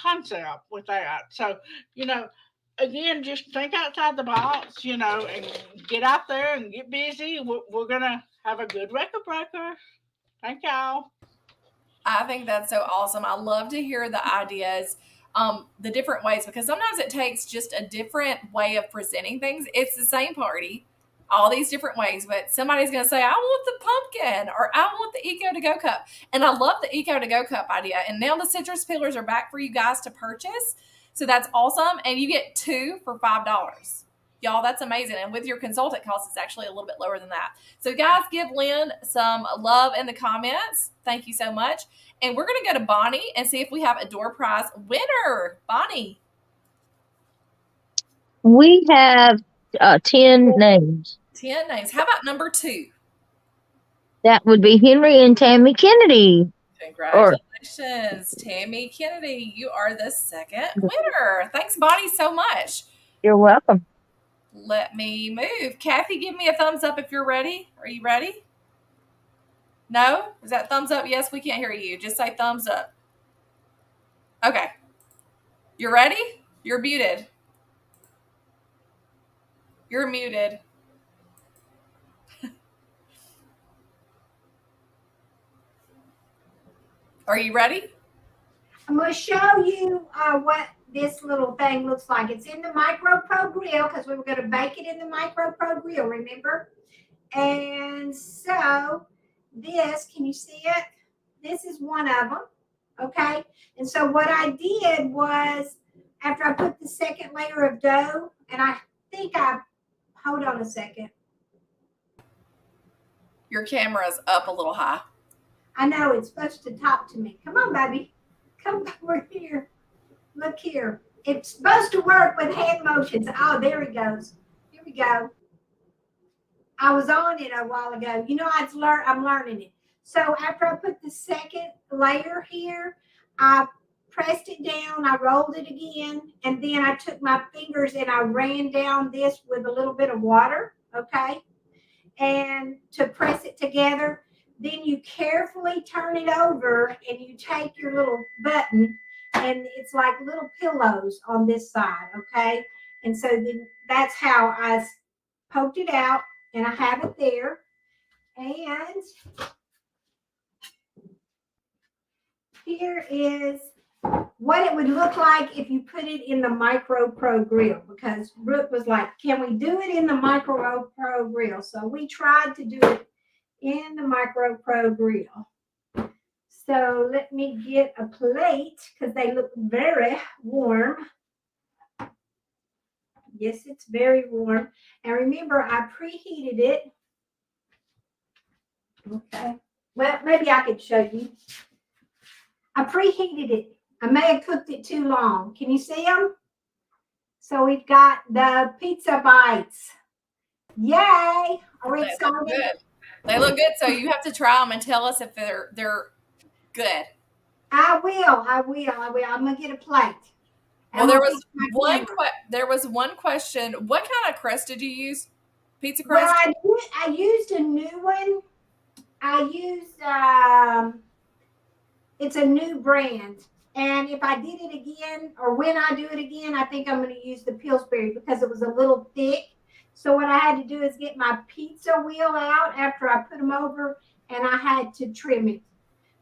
concept with that. So, again, just think outside the box, and get out there and get busy. We're going to have a good record breaker. Thank y'all. I think that's so awesome. I love to hear the ideas, the different ways, because sometimes it takes just a different way of presenting things. It's the same party, all these different ways, but somebody's going to say, I want the pumpkin, or I want the Eco to Go cup. And I love the Eco to Go cup idea. And now the citrus peelers are back for you guys to purchase. So that's awesome. And you get 2 for $5. Y'all, that's amazing. And with your consultant cost, it's actually a little bit lower than that. So guys, give Lynn some love in the comments. Thank you so much. And we're going to go to Bonnie and see if we have a door prize winner. Bonnie. We have 10 names. 10 names. How about number 2? That would be Henry and Tammy Kennedy. Congratulations, Tammy Kennedy. You are the second winner. Thanks, Bonnie, so much. You're welcome. Let me move. Kathy, give me a thumbs up if you're ready. Are you ready? No? Is that thumbs up? Yes, we can't hear you. Just say thumbs up. Okay. You're ready? You're muted. You're muted. Are you ready? I'm going to show you what this little thing looks like. It's in the Micro Pro Grill because we were going to bake it in the Micro Pro Grill, remember? And so this, can you see it? This is one of them, okay? And so what I did was, after I put the second layer of dough, and I think hold on a second. Your camera's up a little high. I know, it's supposed to talk to me. Come on, baby. Come over here. Look here. It's supposed to work with hand motions. Oh, there it goes. Here we go. I was on it a while ago. I'm learning it. So after I put the second layer here, I pressed it down, I rolled it again, and then I took my fingers and I ran down this with a little bit of water, okay? And to press it together, then you carefully turn it over and you take your little button, and it's like little pillows on this side, okay? And so then that's how I poked it out, and I have it there. And here is what it would look like if you put it in the Micro Pro Grill, because Brooke was like, can we do it in the Micro Pro Grill? So we tried to do it in the Micro Pro Grill. So let me get a plate because they look very warm. Yes, it's very warm. And remember, I preheated it. Okay. Well, maybe I could show you. I preheated it. I may have cooked it too long. Can you see them? So we've got the pizza bites. Yay! Are we They look excited? good. They look good. So you have to try them and tell us if they're good. I will. I'm gonna get a plate. Well, I'm there gonna was fix my one. camera. There was one question. What kind of crust did you use? Pizza Well, crust. I used a new one. I used it's a new brand. And if I did it again, or when I do it again, I think I'm going to use the Pillsbury because it was a little thick. So what I had to do is get my pizza wheel out after I put them over, and I had to trim it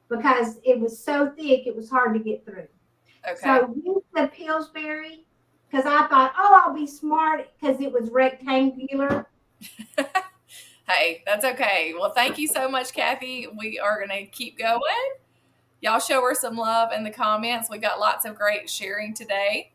because it was so thick it was hard to get through. Okay. So use the Pillsbury because I thought, oh, I'll be smart because it was rectangular. Hey, that's okay. Well, thank you so much, Kathy. We are going to keep going. Y'all show her some love in the comments. We got lots of great sharing today.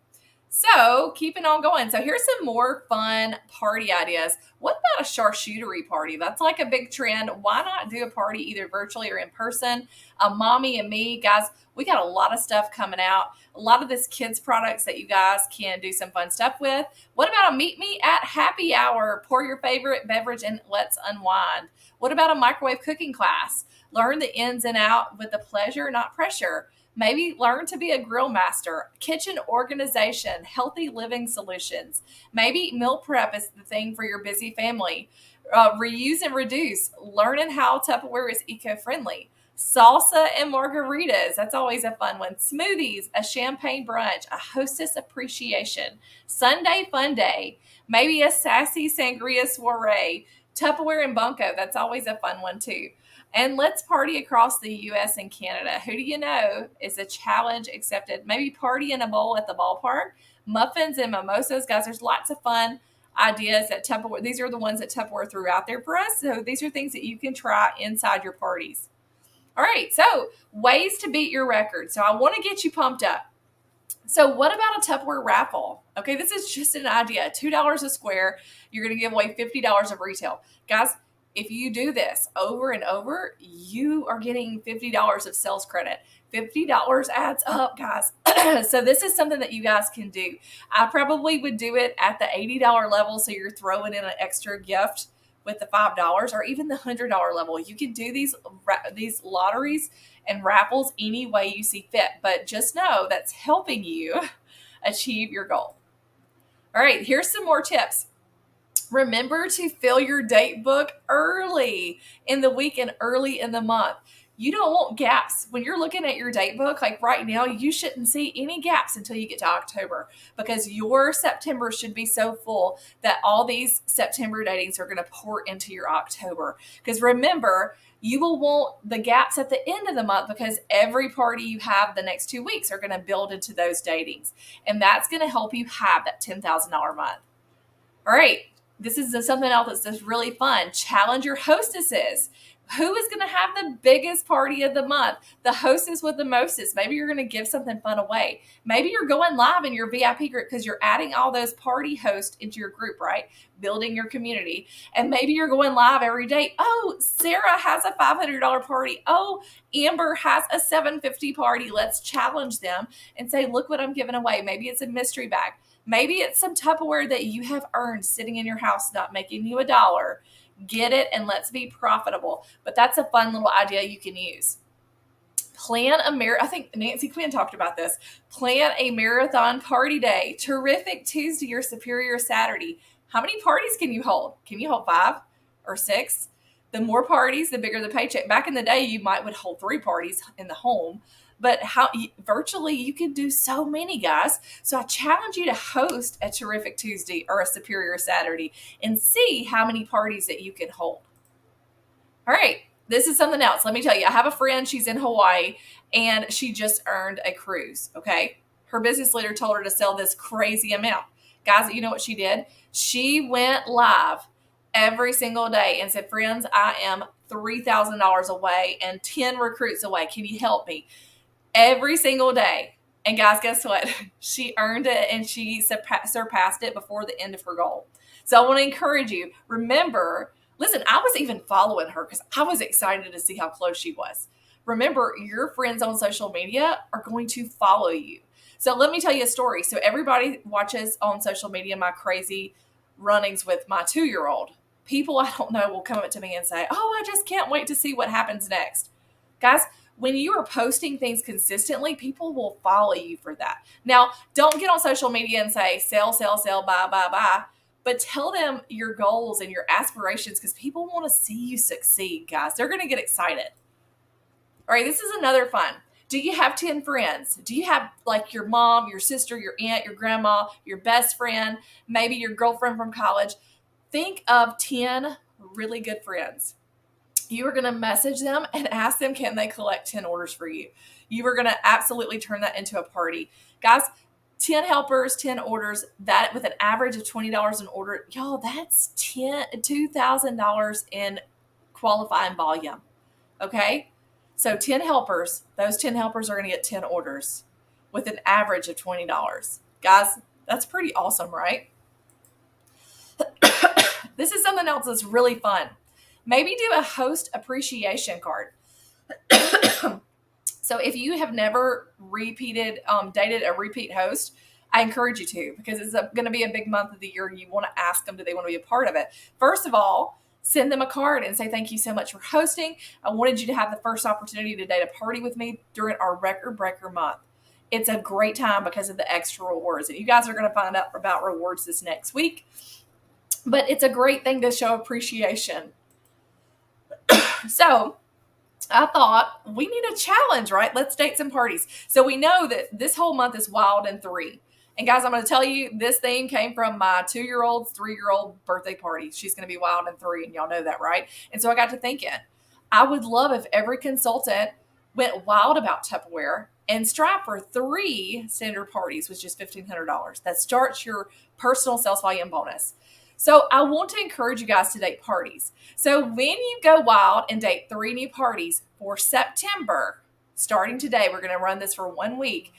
So keeping on going. So here's some more fun party ideas. What about a charcuterie party? That's like a big trend. Why not do a party either virtually or in person? Mommy and me, guys, we got a lot of stuff coming out. A lot of this kids products that you guys can do some fun stuff with. What about a meet me at happy hour? Pour your favorite beverage and let's unwind. What about a microwave cooking class? Learn the ins and out with the pleasure, not pressure. Maybe learn to be a grill master, kitchen organization, healthy living solutions. Maybe meal prep is the thing for your busy family. Reuse and reduce, learning how Tupperware is eco-friendly. Salsa and margaritas, that's always a fun one. Smoothies, a champagne brunch, a hostess appreciation. Sunday fun day, maybe a sassy sangria soiree. Tupperware and bunko, that's always a fun one too. And let's party across the U.S. and Canada. Who do you know is a challenge accepted? Maybe party in a bowl at the ballpark. Muffins and mimosas. Guys, there's lots of fun ideas at Tupperware. These are the ones that Tupperware threw out there for us. So these are things that you can try inside your parties. All right, so ways to beat your record. So I want to get you pumped up. So what about a Tupperware raffle? Okay, this is just an idea. $2 a square. You're going to give away $50 of retail. Guys, if you do this over and over, you are getting $50 of sales credit. $50 adds up, guys. So this is something that you guys can do. I probably would do it at the $80 level, so you're throwing in an extra gift with the $5 or even the $100 level. You can do these lotteries and raffles any way you see fit, but just know that's helping you achieve your goal. All right, here's some more tips. Remember to fill your date book early in the week and early in the month. You don't want gaps. When you're looking at your date book, like right now, you shouldn't see any gaps until you get to October because your September should be so full that all these September datings are going to pour into your October. Because remember, you will want the gaps at the end of the month because every party you have the next 2 weeks are going to build into those datings. And that's going to help you have that $10,000 month. All right. This is something else that's just really fun. Challenge your hostesses. Who is going to have the biggest party of the month? The hostess with the mostest. Maybe you're going to give something fun away. Maybe you're going live in your VIP group because you're adding all those party hosts into your group, right? Building your community. And maybe you're going live every day. Oh, Sarah has a $500 party. Oh, Amber has a $750 party. Let's challenge them and say, look what I'm giving away. Maybe it's a mystery bag. Maybe it's some Tupperware that you have earned sitting in your house, not making you $1. Get it and let's be profitable. But that's a fun little idea you can use. Plan a I think Nancy Quinn talked about this. Plan a marathon party day. Terrific Tuesday or Superior Saturday. How many parties can you hold? Can you hold 5 or 6? The more parties, the bigger the paycheck. Back in the day, you would hold 3 parties in the home. But virtually you can do so many, guys. So I challenge you to host a Terrific Tuesday or a Superior Saturday and see how many parties that you can hold. All right, this is something else. Let me tell you, I have a friend, she's in Hawaii, and she just earned a cruise, okay? Her business leader told her to sell this crazy amount. Guys, you know what she did? She went live every single day and said, friends, I am $3,000 away and 10 recruits away. Can you help me? Every single day. And guys, guess what? She earned it and she surpassed it before the end of her goal. So I want to encourage you. Remember, listen, I was even following her because I was excited to see how close she was. Remember, your friends on social media are going to follow you. So let me tell you a story. So everybody watches on social media my crazy runnings with my 2-year-old. People I don't know will come up to me and say, oh, I just can't wait to see what happens next. Guys, when you are posting things consistently, people will follow you for that. Now, don't get on social media and say, sell, sell, sell, buy, buy, buy. But tell them your goals and your aspirations because people want to see you succeed, guys. They're going to get excited. All right, this is another fun. Do you have 10 friends? Do you have like your mom, your sister, your aunt, your grandma, your best friend, maybe your girlfriend from college? Think of 10 really good friends. You are going to message them and ask them, can they collect 10 orders for you? You are going to absolutely turn that into a party. Guys, 10 helpers, 10 orders, that with an average of $20 an order, y'all, that's $2,000 in qualifying volume. Okay? So 10 helpers, those 10 helpers are going to get 10 orders with an average of $20. Guys, that's pretty awesome, right? This is something else that's really fun. Maybe do a host appreciation card. So if you have never dated a repeat host, I encourage you to, because it's going to be a big month of the year. You want to ask them, do they want to be a part of it? First of all, send them a card and say, thank you so much for hosting. I wanted you to have the first opportunity to date a party with me during our Record Breaker month. It's a great time because of the extra rewards. And you guys are going to find out about rewards this next week. But it's a great thing to show appreciation. So I thought we need a challenge, right? Let's date some parties. So we know that this whole month is Wild in 3. And guys, I'm going to tell you, this theme came from my 2-year-old's 3-year-old birthday party. She's going to be wild in 3, and y'all know that, right? And so I got to thinking, I would love if every consultant went wild about Tupperware and strive for 3 standard parties, which is $1,500. That starts your personal sales volume bonus. So I want to encourage you guys to date parties. So when you go wild and date 3 new parties for September, starting today, we're going to run this for 1 week.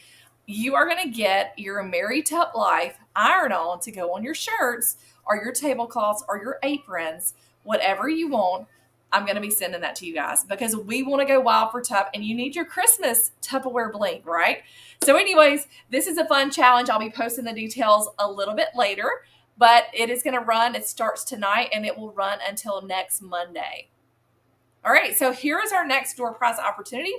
You are going to get your Mary Tup Life iron-on to go on your shirts or your tablecloths or your aprons, whatever you want. I'm going to be sending that to you guys because we want to go wild for Tup, and you need your Christmas Tupperware bling, right? So anyways, this is a fun challenge. I'll be posting the details a little bit later. But it is going to run. It starts tonight, and it will run until next Monday. All right, so here is our next door prize opportunity.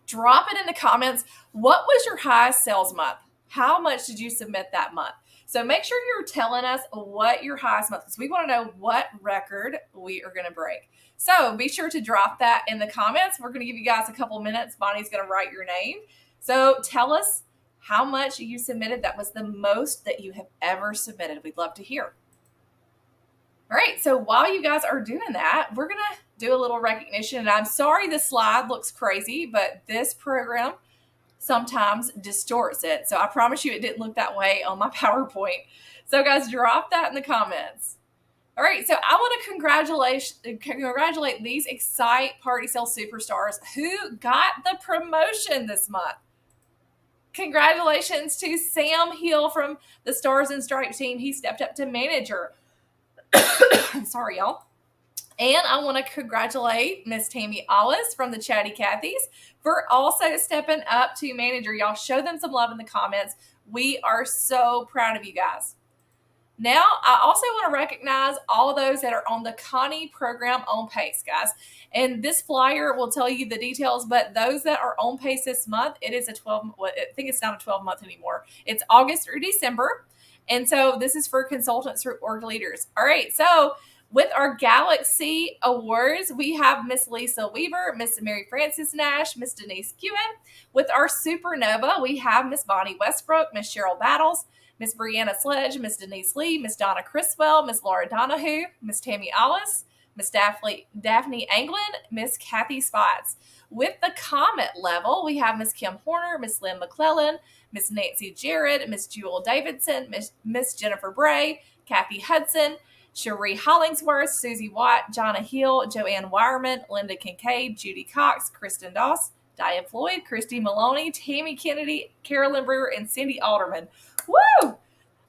Drop it in the comments. What was your highest sales month? How much did you submit that month? So make sure you're telling us what your highest month is. We want to know what record we are going to break. So be sure to drop that in the comments. We're going to give you guys a couple minutes. Bonnie's going to write your name. So tell us how much you submitted. That was the most that you have ever submitted. We'd love to hear. All right, so while you guys are doing that, we're going to do a little recognition. And I'm sorry the slide looks crazy, but this program sometimes distorts it. So I promise you it didn't look that way on my PowerPoint. So guys, drop that in the comments. All right, so I want to congratulate these Excite Party Sales Superstars who got the promotion this month. Congratulations to Sam Hill from the Stars and Stripes team. He stepped up to manager. Sorry, y'all. And I want to congratulate Miss Tammy Ollis from the Chatty Cathy's for also stepping up to manager. Y'all show them some love in the comments. We are so proud of you guys. Now, I also want to recognize all those that are on the Connie program on pace, guys. And this flyer will tell you the details, but those that are on pace this month, it is I think it's not a 12-month anymore. It's August through December. And so this is for consultants or org leaders. All right, so with our Galaxy Awards, we have Miss Lisa Weaver, Miss Mary Frances Nash, Miss Denise Kewen. With our Supernova, we have Miss Bonnie Westbrook, Miss Cheryl Battles, Miss Brianna Sledge, Miss Denise Lee, Miss Donna Criswell, Miss Laura Donahue, Miss Tammy Ollis, Miss Daphne Anglin, Miss Kathy Spots. With the Comet level, we have Miss Kim Horner, Miss Lynn McClellan, Miss Nancy Jarrett, Miss Jewel Davidson, Miss Jennifer Bray, Kathy Hudson, Cherie Hollingsworth, Susie Watt, Jonna Hill, Joanne Wireman, Linda Kincaid, Judy Cox, Kristen Doss, Diane Floyd, Christy Maloney, Tammy Kennedy, Carolyn Brewer, and Cindy Alderman. Woo!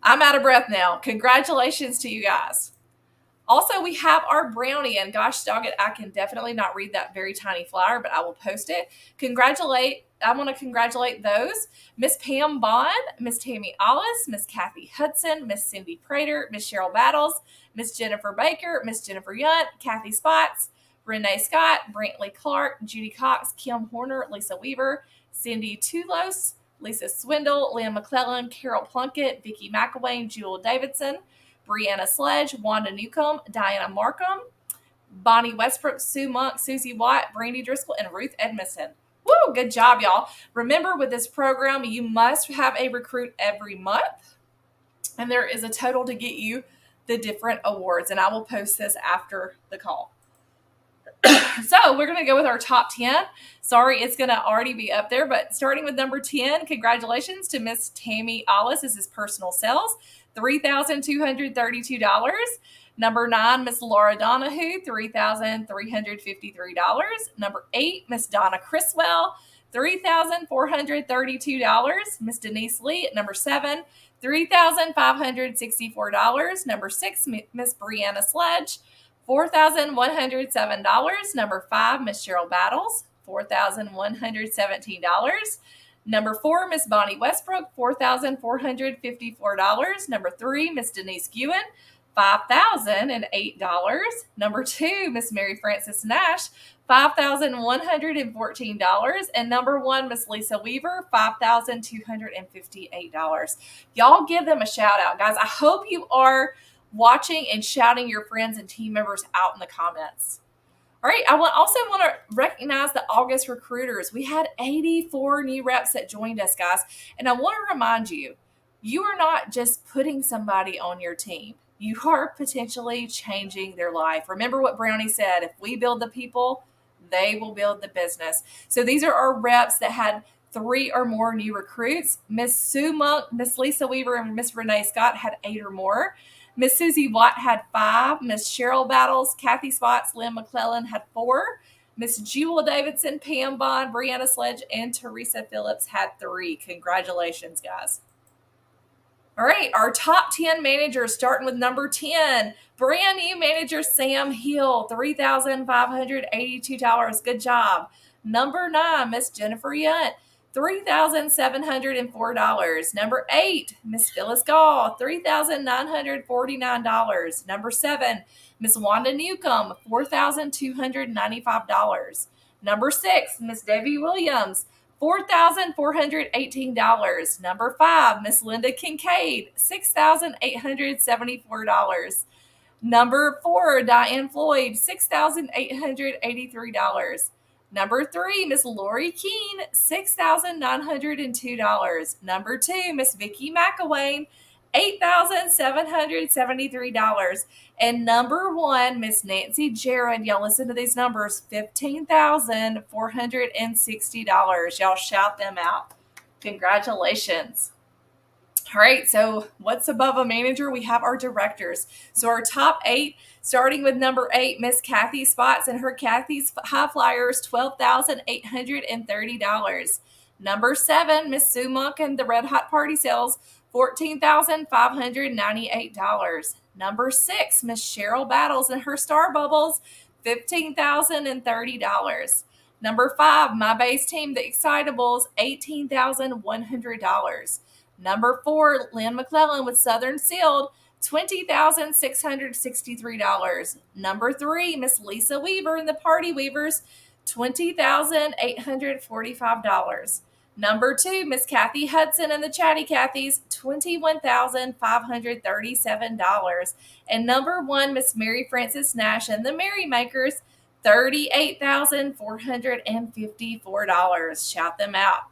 I'm out of breath now. Congratulations to you guys. Also, we have our brownie, and gosh dog it, I can definitely not read that very tiny flyer, but I will post it. I want to congratulate those: Miss Pam Bond, Miss Tammy Ollis, Miss Kathy Hudson, Miss Cindy Prater, Miss Cheryl Battles, Miss Jennifer Baker, Miss Jennifer Yunt, Kathy Spots, Renee Scott, Brantley Clark, Judy Cox, Kim Horner, Lisa Weaver, Cindy Tulos, Lisa Swindle, Lynn McClellan, Carol Plunkett, Vicki McElwain, Jewel Davidson, Brianna Sledge, Wanda Newcomb, Diana Markham, Bonnie Westbrook, Sue Monk, Susie Watt, Brandy Driscoll, and Ruth Edmondson. Woo! Good job, y'all. Remember, with this program, you must have a recruit every month, and there is a total to get you the different awards, and I will post this after the call. So we're going to go with our top 10. Sorry, it's going to already be up there, but starting with number 10, congratulations to Miss Tammy Ollis. This is personal sales, $3,232. Number 9, Miss Laura Donahue, $3,353. Number 8, Miss Donna Criswell, $3,432. Miss Denise Lee at number 7, $3,564. Number 6, Miss Brianna Sledge, $4,107. Number 5, Miss Cheryl Battles, $4,117. Number 4, Miss Bonnie Westbrook, $4,454. Number 3, Miss Denise Gewen, $5,008. Number 2, Miss Mary Frances Nash, $5,114. And number 1, Miss Lisa Weaver, $5,258. Y'all give them a shout out, guys. I hope you are watching and shouting your friends and team members out in the comments. All right, I also want to recognize the August recruiters. We had 84 new reps that joined us, guys. And I want to remind you, you are not just putting somebody on your team. You are potentially changing their life. Remember what Brownie said, if we build the people, they will build the business. So these are our reps that had 3 or more new recruits. Miss Sue Monk, Miss Lisa Weaver, and Miss Renee Scott had 8 or more. Miss Susie Watt had 5. Miss Cheryl Battles, Kathy Spots, Lynn McClellan had 4. Miss Jewel Davidson, Pam Bond, Brianna Sledge, and Teresa Phillips had 3. Congratulations, guys. All right, our top 10 managers, starting with number 10, brand new manager Sam Hill, $3,582. Good job. Number 9, Miss Jennifer Yunt, $3,704. Number 8, Miss Phyllis Gall, $3,949. Number 7, Miss Wanda Newcomb, $4,295. Number 6, Miss Debbie Williams, $4,418. Number 5, Miss Linda Kincaid, $6,874. Number 4, Diane Floyd, $6,883. Number 3, Miss Lori Keene, $6,902. Number 2, Miss Vicki McElwain, $8,773. And number 1, Miss Nancy Jared, y'all listen to these numbers, $15,460. Y'all shout them out. Congratulations. All right, so what's above a manager? We have our directors. So our top 8, starting with number 8, Miss Kathy Spots and her Kathy's High Flyers, $12,830. Number 7, Miss Sue Monk and the Red Hot Party Sales, $14,598. Number 6, Miss Cheryl Battles and her Star Bubbles, $15,030. Number 5, My Base Team, the Excitables, $18,100. Number 4, Lynn McClellan with Southern Sealed, $20,663. Number 3, Miss Lisa Weaver and the Party Weavers, $20,845. Number 2, Miss Kathy Hudson and the Chatty Cathys, $21,537. And number 1, Miss Mary Frances Nash and the Merrymakers, $38,454. Shout them out.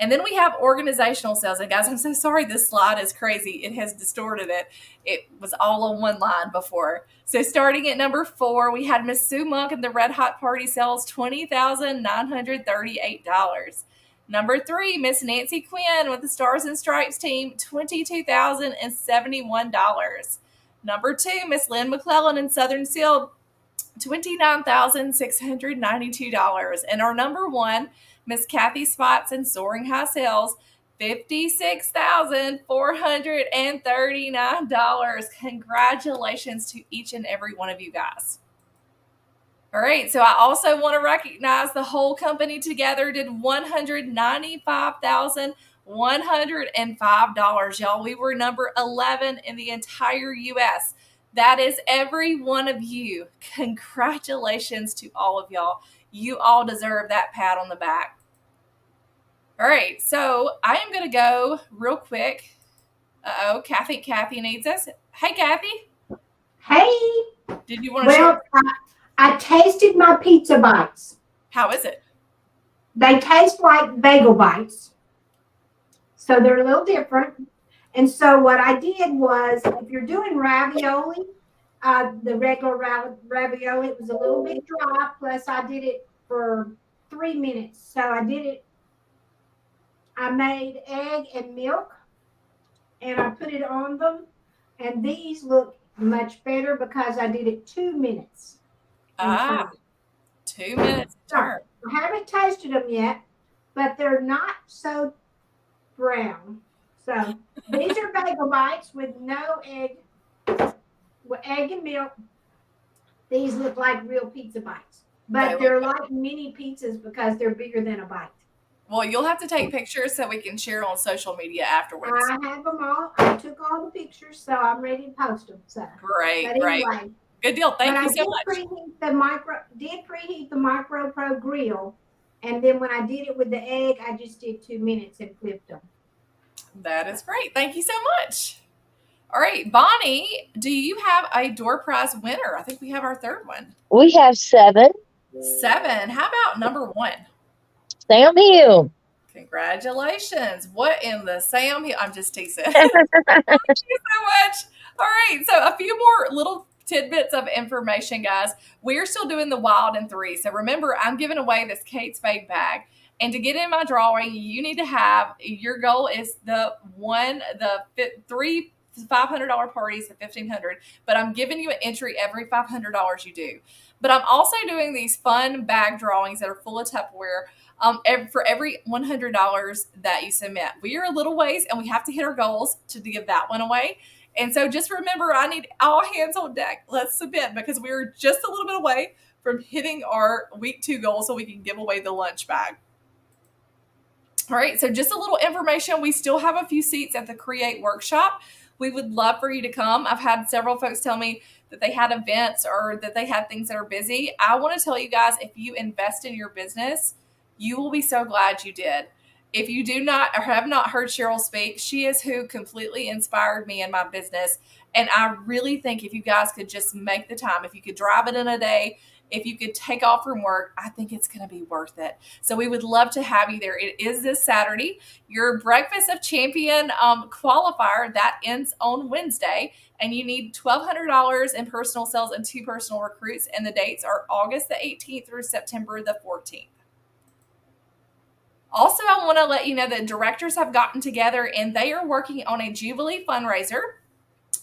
And then we have organizational sales. And guys, I'm so sorry this slide is crazy. It has distorted it. It was all on one line before. So starting at number 4, we had Miss Sue Monk and the Red Hot Party Sales, $20,938. Number 3, Miss Nancy Quinn with the Stars and Stripes team, $22,071. Number 2, Miss Lynn McClellan in Southern Seal, $29,692. And our number 1, Miss Kathy Spots in Soaring High Sales, $56,439. Congratulations to each and every one of you guys. All right, so I also want to recognize the whole company together did $195,105, y'all. We were number 11 in the entire U.S. That is every one of you. Congratulations to all of y'all. You all deserve that pat on the back. All right, so I am going to go real quick. Kathy needs us. Hey, Kathy. Hey, Did you want to share? I tasted my pizza bites. How is it? They taste like bagel bites. So they're a little different. And so what I did was, if you're doing ravioli, the regular ravioli, it was a little bit dry. Plus I did it for 3 minutes. So I made egg and milk and I put it on them. And these look much better because I did it 2 minutes. 2 minutes. Turn. I haven't tasted them yet, but they're not so brown. So these are bagel bites with no egg, with egg and milk. These look like real pizza bites, but they're like mini pizzas because they're bigger than a bite. Well, you'll have to take pictures so we can share on social media afterwards. I have them all. I took all the pictures, so I'm ready to post them. So Great. Anyway, good deal. Thank you so much. Preheat the Micro Pro grill, and then when I did it with the egg, I just did 2 minutes and flipped them. That is great. Thank you so much. All right, Bonnie, do you have a door prize winner? I think we have our third one. We have 7. 7. How about number 1? Sam Hill. Congratulations. What in the Sam Hill? I'm just teasing. Thank you so much. All right, so a few more little tidbits of information, guys. We're still doing the Wild in 3. So remember, I'm giving away this Kate Spade bag. And to get in my drawing, you need to have, your goal is the 3 $500 parties, the $1,500. But I'm giving you an entry every $500 you do. But I'm also doing these fun bag drawings that are full of Tupperware for every $100 that you submit. We are a little ways and we have to hit our goals to give that one away. And so just remember, I need all hands on deck. Let's submit because we're just a little bit away from hitting our week 2 goal so we can give away the lunch bag. All right, so just a little information. We still have a few seats at the Create Workshop. We would love for you to come. I've had several folks tell me that they had events or that they had things that are busy. I want to tell you guys, if you invest in your business, you will be so glad you did. If you do not or have not heard Cheryl speak, she is who completely inspired me in my business. And I really think if you guys could just make the time, if you could drive it in a day, if you could take off from work, I think it's going to be worth it. So we would love to have you there. It is this Saturday. Your Breakfast of Champion qualifier, that ends on Wednesday. And you need $1,200 in personal sales and 2 personal recruits. And the dates are August the 18th through September the 14th. Also, I want to let you know that directors have gotten together and they are working on a Jubilee fundraiser.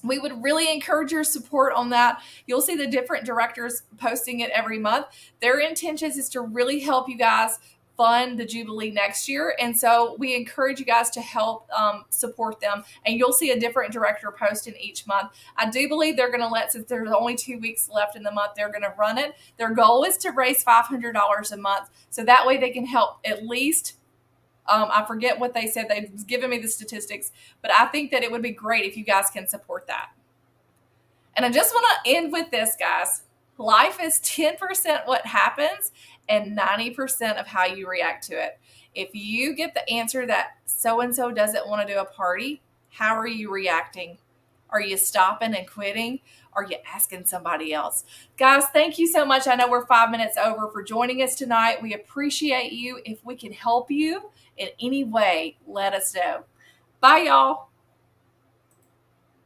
We would really encourage your support on that. You'll see the different directors posting it every month. Their intentions is to really help you guys fund the Jubilee next year. And so we encourage you guys to help support them. And you'll see a different director posting each month. I do believe they're going to since there's only 2 weeks left in the month, they're going to run it. Their goal is to raise $500 a month. So that way they can help at least, I forget what they said. They've given me the statistics, but I think that it would be great if you guys can support that. And I just want to end with this, guys. Life is 10% what happens and 90% of how you react to it. If you get the answer that so-and-so doesn't want to do a party, how are you reacting? Are you stopping and quitting? Are you asking somebody else? Guys, thank you so much. I know we're 5 minutes over for joining us tonight. We appreciate you. If we can help you in any way, let us know. Bye, y'all.